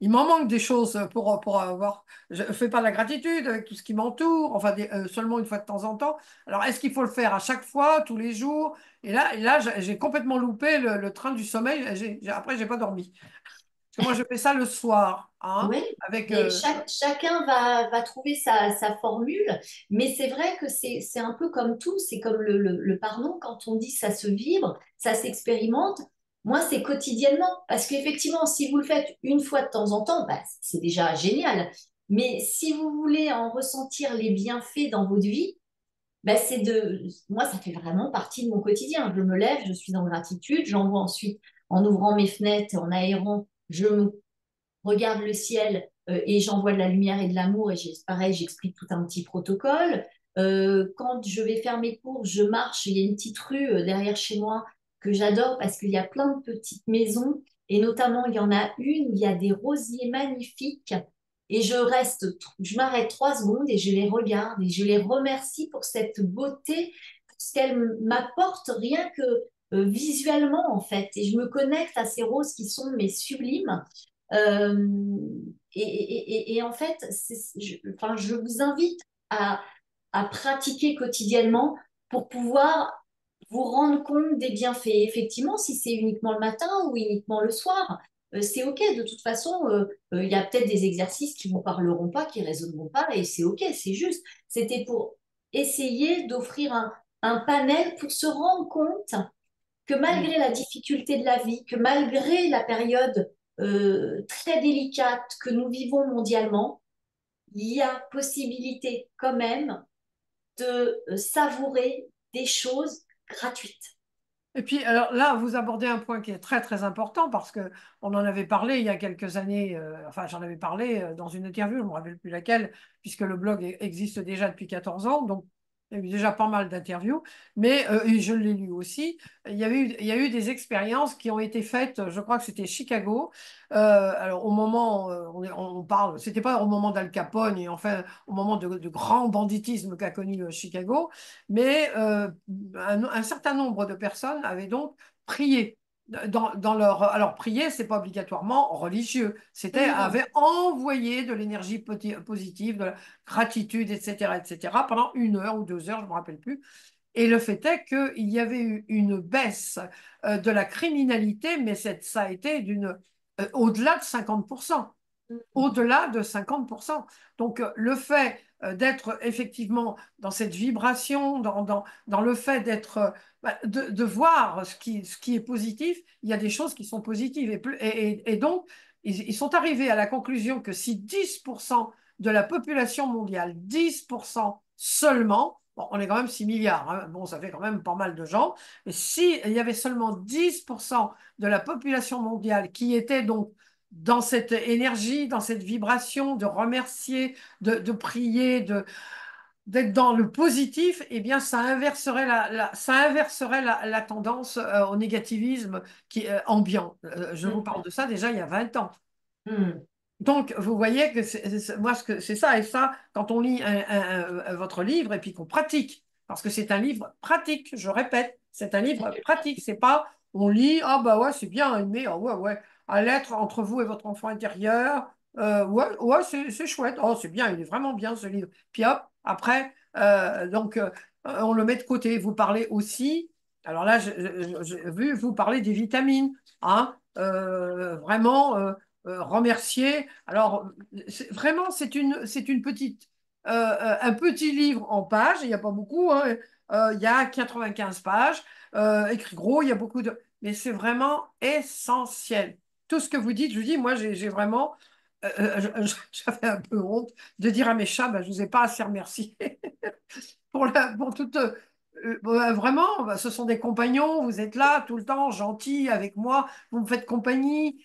il m'en manque des choses pour avoir, je ne fais pas la gratitude avec tout ce qui m'entoure, enfin, seulement une fois de temps en temps. Alors, est-ce qu'il faut le faire à chaque fois, tous les jours? Et là, j'ai complètement loupé le train du sommeil. Après, j'ai pas dormi. Parce que moi, je fais ça le soir, hein, Oui, avec. mais chacun va trouver sa formule, mais c'est vrai que c'est un peu comme tout, c'est comme le pardon, quand on dit ça se vibre, ça s'expérimente, moi c'est quotidiennement, parce qu'effectivement, si vous le faites une fois de temps en temps, bah, c'est déjà génial, mais si vous voulez en ressentir les bienfaits dans votre vie, bah, moi ça fait vraiment partie de mon quotidien, je me lève, je suis en gratitude, j'envoie ensuite, en ouvrant mes fenêtres, en aérant, je me regarde le ciel et j'envoie de la lumière et de l'amour et pareil, j'explique tout un petit protocole. Quand je vais faire mes courses, je marche, il y a une petite rue derrière chez moi que j'adore parce qu'il y a plein de petites maisons et notamment il y en a une où il y a des rosiers magnifiques et je m'arrête 3 secondes et je les regarde et je les remercie pour cette beauté, pour ce qu'elles m'apportent rien que visuellement en fait et je me connecte à ces roses qui sont mais sublimes. euh, et en fait, enfin, je vous invite à, à pratiquer quotidiennement pour pouvoir vous rendre compte des bienfaits. Effectivement, si c'est uniquement le matin ou uniquement le soir, c'est OK. De toute façon, il y a peut-être des exercices qui ne vous parleront pas, qui ne résonneront pas, et c'est OK, c'est juste. C'était pour essayer d'offrir un panel pour se rendre compte que Mm. malgré la difficulté de la vie, que malgré la période très délicate que nous vivons mondialement, il y a possibilité quand même de savourer des choses gratuites. Et puis, alors là, vous abordez un point qui est très, très important parce que on en avait parlé il y a quelques années, enfin, j'en avais parlé dans une interview, je ne me rappelle plus laquelle, puisque le blog existe déjà depuis 14 ans, donc il y a eu déjà pas mal d'interviews, mais et je l'ai lu aussi. Il y a eu des expériences qui ont été faites, je crois que c'était Chicago. Alors, au moment, on parle, c'était pas au moment d'Al Capone, et enfin, au moment de grand banditisme qu'a connu Chicago, mais un certain nombre de personnes avaient donc prié dans leur. Alors, prier, c'est pas obligatoirement religieux. C'était Non. avait envoyé de l'énergie positive, de la gratitude, etc., pendant 1 heure ou 2 heures, je ne me rappelle plus. Et le fait est qu'il y avait eu une baisse de la criminalité, mais ça a été au-delà de 50%, au-delà de 50%. Donc, le fait d'être effectivement dans cette vibration, dans le fait de voir ce qui est positif, il y a des choses qui sont positives. Et donc, ils sont arrivés à la conclusion que si 10% de la population mondiale, 10% seulement, bon, on est quand même 6 milliards, hein, bon, ça fait quand même pas mal de gens, mais s'il y avait seulement 10% de la population mondiale qui était donc dans cette énergie, dans cette vibration de remercier, de prier, d'être dans le positif, eh bien, ça inverserait la tendance au négativisme qui est ambiant. Je vous parle de ça déjà il y a 20 ans. Mm. Donc, vous voyez que moi, c'est ça et ça, quand on lit votre livre et puis qu'on pratique, parce que c'est un livre pratique, je répète, c'est un livre pratique, c'est pas on lit, ah bah ouais, c'est bien aimé, ah ouais, ouais, à l'être entre vous et votre enfant intérieur, ouais, ouais, c'est chouette, oh, c'est bien, il est vraiment bien ce livre. Puis hop, après, donc, on le met de côté. Vous parlez aussi, alors là, j'ai vu, vous parler des vitamines, hein, vraiment. Remercier. Alors, vraiment, c'est une petite, un petit livre en pages, il n'y a pas beaucoup, hein. Il y a 95 pages, écrit gros, il y a beaucoup de. mais c'est vraiment essentiel. Tout ce que vous dites, je vous dis, moi, j'ai vraiment, j'avais un peu honte de dire à mes chats, bah, je vous ai pas assez remercié pour toute. Bah, vraiment, bah, ce sont des compagnons, vous êtes là tout le temps, gentils avec moi, vous me faites compagnie.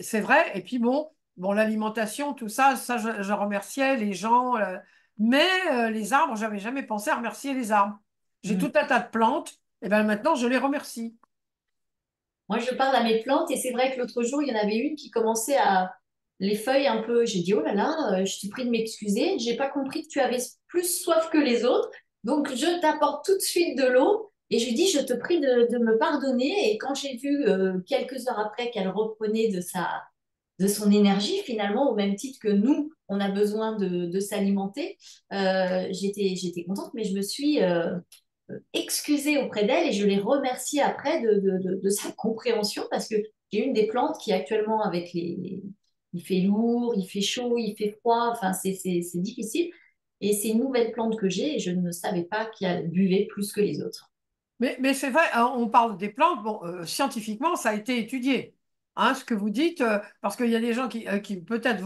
C'est vrai. Et puis bon, l'alimentation, tout ça, je remerciais les gens. Mais les arbres, j'avais jamais pensé à remercier les arbres. J'ai tout Mm. un tas de plantes, et ben maintenant je les remercie. Moi, je parle à mes plantes et c'est vrai que l'autre jour, il y en avait une qui commençait à les feuilles un peu. J'ai dit, oh là là, je t'ai prie de m'excuser. J'ai pas compris que tu avais plus soif que les autres. Donc, je t'apporte tout de suite de l'eau et je lui dis, je te prie de me pardonner. Et quand j'ai vu quelques heures après qu'elle reprenait de son énergie, finalement, au même titre que nous, on a besoin de s'alimenter, j'étais contente, mais je me suis excusée auprès d'elle et je l'ai remerciée après de sa compréhension parce que j'ai une des plantes qui actuellement avec il fait lourd, il fait chaud, il fait froid, enfin c'est difficile. Et c'est une nouvelle plante que j'ai et je ne savais pas qu'elle buvait plus que les autres. Mais c'est vrai, hein, on parle des plantes. Bon, scientifiquement, ça a été étudié. Hein, ce que vous dites, parce qu'il y a des gens qui peut-être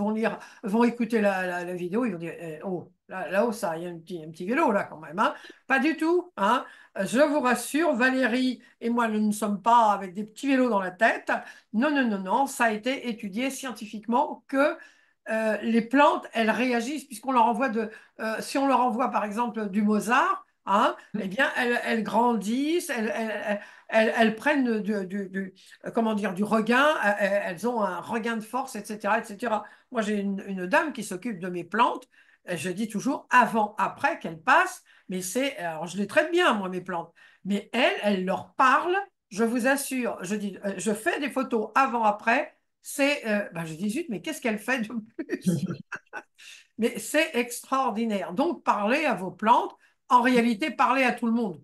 vont écouter la vidéo, ils vont dire, oh, là-haut, ça, il y a un petit vélo là quand même. Hein. Pas du tout. Hein. Je vous rassure, Valérie et moi, nous ne sommes pas avec des petits vélos dans la tête. Non, non, non, non, ça a été étudié scientifiquement que les plantes, elles réagissent, puisqu'on leur envoie si on leur envoie par exemple du Mozart, hein, eh bien, elles grandissent, elles prennent comment dire, du regain, elles ont un regain de force, etc., etc. Moi, j'ai une dame qui s'occupe de mes plantes. Je dis toujours avant, après qu'elle passe, mais alors je les traite bien, moi, mes plantes. Mais elle leur parle, je vous assure. Je dis, je fais des photos avant, après. Ben, je dis, zut, mais qu'est-ce qu'elle fait de plus? Mais c'est extraordinaire. Donc, parlez à vos plantes. En réalité, parlez à tout le monde.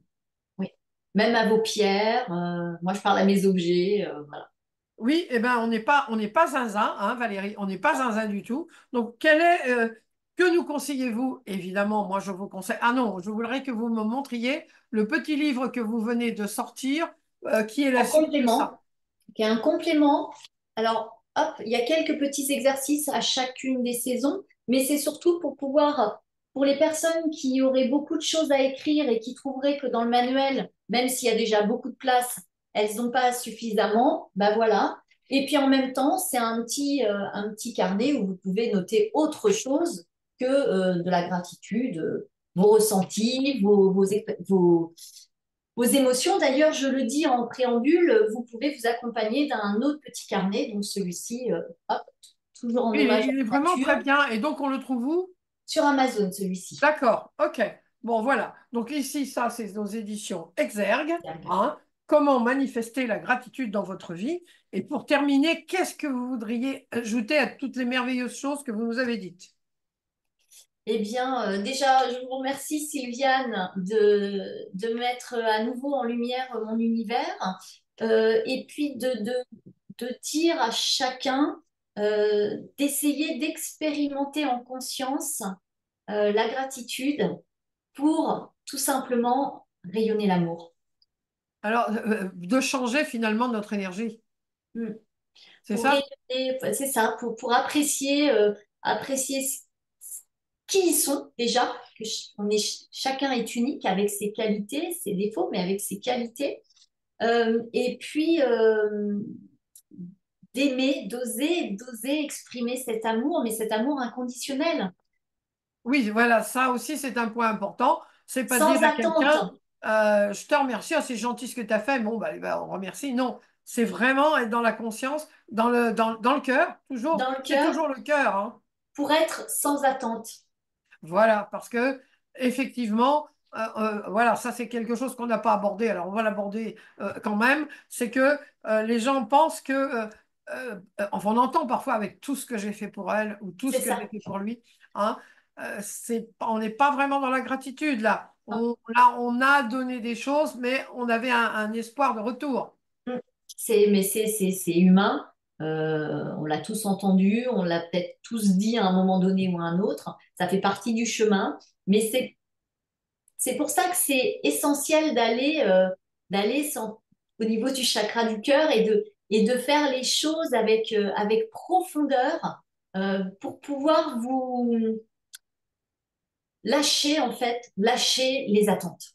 Oui. Même à vos pierres, moi je parle à mes objets, voilà. Oui, eh ben, on n'est pas zinzin, hein, Valérie, on n'est pas zinzin du tout. Donc, que nous conseillez-vous? Évidemment, moi, je vous conseille. Ah non, je voudrais que vous me montriez le petit livre que vous venez de sortir, qui est la En suite de ça. complément, qui est un complément. Alors, hop, il y a quelques petits exercices à chacune des saisons, mais c'est surtout pour pouvoir, pour les personnes qui auraient beaucoup de choses à écrire et qui trouveraient que dans le manuel, même s'il y a déjà beaucoup de place, elles n'ont pas suffisamment, ben voilà. Et puis en même temps, c'est un petit carnet où vous pouvez noter autre chose que de la gratitude, vos ressentis, vos émotions. D'ailleurs, je le dis en préambule, vous pouvez vous accompagner d'un autre petit carnet, donc celui-ci, hop, toujours en Oui, hommage à il est la vraiment très nature, bien. Et donc, on le trouve où? sur Amazon, celui-ci. D'accord, ok. Bon, voilà. Donc ici, ça, c'est nos éditions Exergue. Hein. Comment manifester la gratitude dans votre vie? Et pour terminer, qu'est-ce que vous voudriez ajouter à toutes les merveilleuses choses que vous nous avez dites? Eh bien, déjà, je vous remercie, Sylviane, de mettre à nouveau en lumière mon univers et puis de dire à chacun d'essayer d'expérimenter en conscience la gratitude pour tout simplement rayonner l'amour. Alors, de changer finalement notre énergie. Mm. C'est Pour ça? rayonner, c'est ça, pour apprécier, apprécier qui ils sont déjà, que chacun est unique avec ses qualités, ses défauts, mais avec ses qualités. Et puis d'aimer, d'oser exprimer cet amour, mais cet amour inconditionnel, Oui, voilà, ça aussi, c'est un point important. C'est pas dire sans à attente, quelqu'un, je te remercie, ah, c'est gentil ce que tu as fait, bon, bah, on remercie. Non, c'est vraiment être dans la conscience, dans le cœur, toujours. dans le C'est cœur, toujours le cœur, hein. pour être sans attente. Voilà, parce que effectivement, voilà, ça c'est quelque chose qu'on n'a pas abordé. Alors on va l'aborder quand même. C'est que les gens pensent que, enfin on entend parfois avec tout ce que j'ai fait pour elle ou tout C'est ce que j'ai ça. fait pour lui, hein, on n'est pas vraiment dans la gratitude là. Là, on a donné des choses, mais on avait un espoir de retour. Mm. C'est humain. On l'a tous entendu, on l'a peut-être tous dit à un moment donné ou à un autre. Ça fait partie du chemin. Mais c'est pour ça que c'est essentiel d'aller au niveau du chakra du cœur et de faire les choses avec, avec profondeur pour pouvoir vous lâcher, en fait, lâcher les attentes.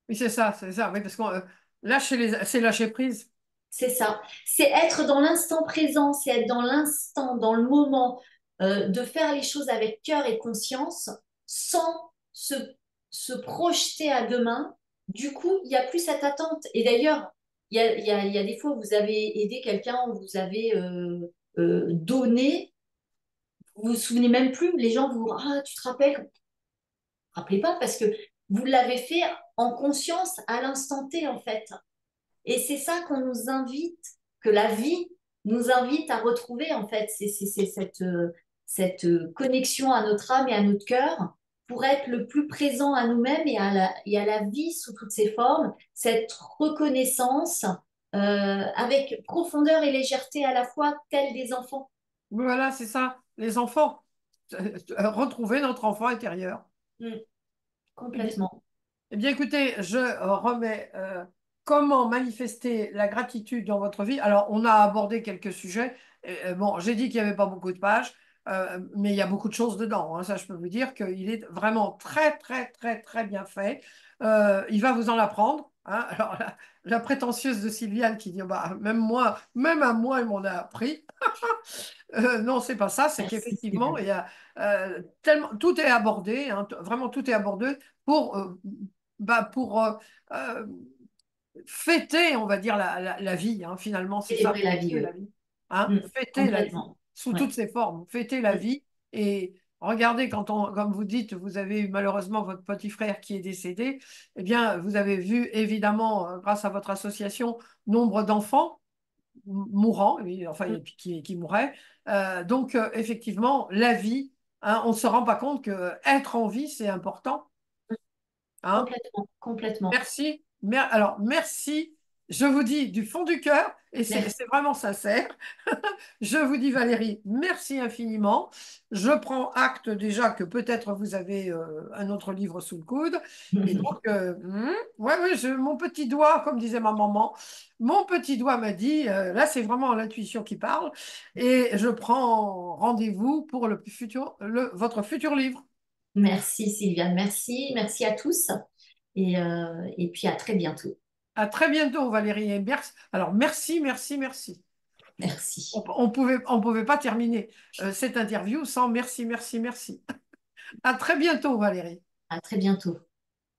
Oui, c'est ça, oui, parce que c'est lâcher prise. C'est ça. C'est être dans l'instant présent, c'est être dans l'instant, dans le moment, de faire les choses avec cœur et conscience sans se projeter à demain. Du coup, il n'y a plus cette attente. Et d'ailleurs, il y a des fois où vous avez aidé quelqu'un, où vous avez donné, vous vous souvenez même plus, les gens vous, ah, tu te rappelles? Vous ne vous rappelez pas parce que vous l'avez fait en conscience à l'instant T, en fait. Et c'est ça qu'on nous invite, que la vie nous invite à retrouver, en fait. C'est cette connexion à notre âme et à notre cœur pour être le plus présent à nous-mêmes et à la vie sous toutes ses formes, cette reconnaissance avec profondeur et légèreté à la fois, telle des enfants. Voilà, c'est ça, les enfants. Retrouver notre enfant intérieur. Mm, Eh bien, complètement. écoutez, je remets comment manifester la gratitude dans votre vie. Alors, on a abordé quelques sujets. Bon, j'ai dit qu'il n'y avait pas beaucoup de pages, mais il y a beaucoup de choses dedans, hein. Ça, je peux vous dire qu'il est vraiment très, très, très, très bien fait. Il va vous en apprendre, hein. Alors, la prétentieuse de Sylviane qui dit, bah, même moi, même à moi, il m'en a appris. Non, c'est pas ça, c'est Merci, qu'effectivement, Sylvain. il y a tellement, tout est abordé, hein, vraiment tout est abordé pour, pour euh, fêter, on va dire, la vie, hein, finalement, c'est ça, Célébrer la vie, fêter la oui. vie, hein, Mm, fêter la vie, complètement. sous Ouais. toutes ses formes, fêter la Mm, vie. Et regardez, comme vous dites, vous avez eu malheureusement votre petit frère qui est décédé, eh bien, vous avez vu, évidemment, grâce à votre association, nombre d'enfants mourant, oui, enfin, mm, et puis qui mourait. Donc, effectivement, la vie, hein, on ne se rend pas compte que être en vie, c'est important, mm, hein. complètement, complètement. Merci. Alors, merci. Je vous dis du fond du cœur, et Merci. c'est vraiment sincère. Je vous dis, Valérie, merci infiniment. Je prends acte déjà que peut-être vous avez un autre livre sous le coude. Et donc, ouais, ouais, mon petit doigt, comme disait ma maman, mon petit doigt m'a dit, là, c'est vraiment l'intuition qui parle. Et je prends rendez-vous pour votre futur livre. Merci Sylviane, merci, merci à tous et puis à très bientôt. À très bientôt, Valérie. Et merci. Alors, merci, merci, merci. Merci. On pouvait pas terminer cette interview sans merci, merci, merci. À très bientôt, Valérie. À très bientôt.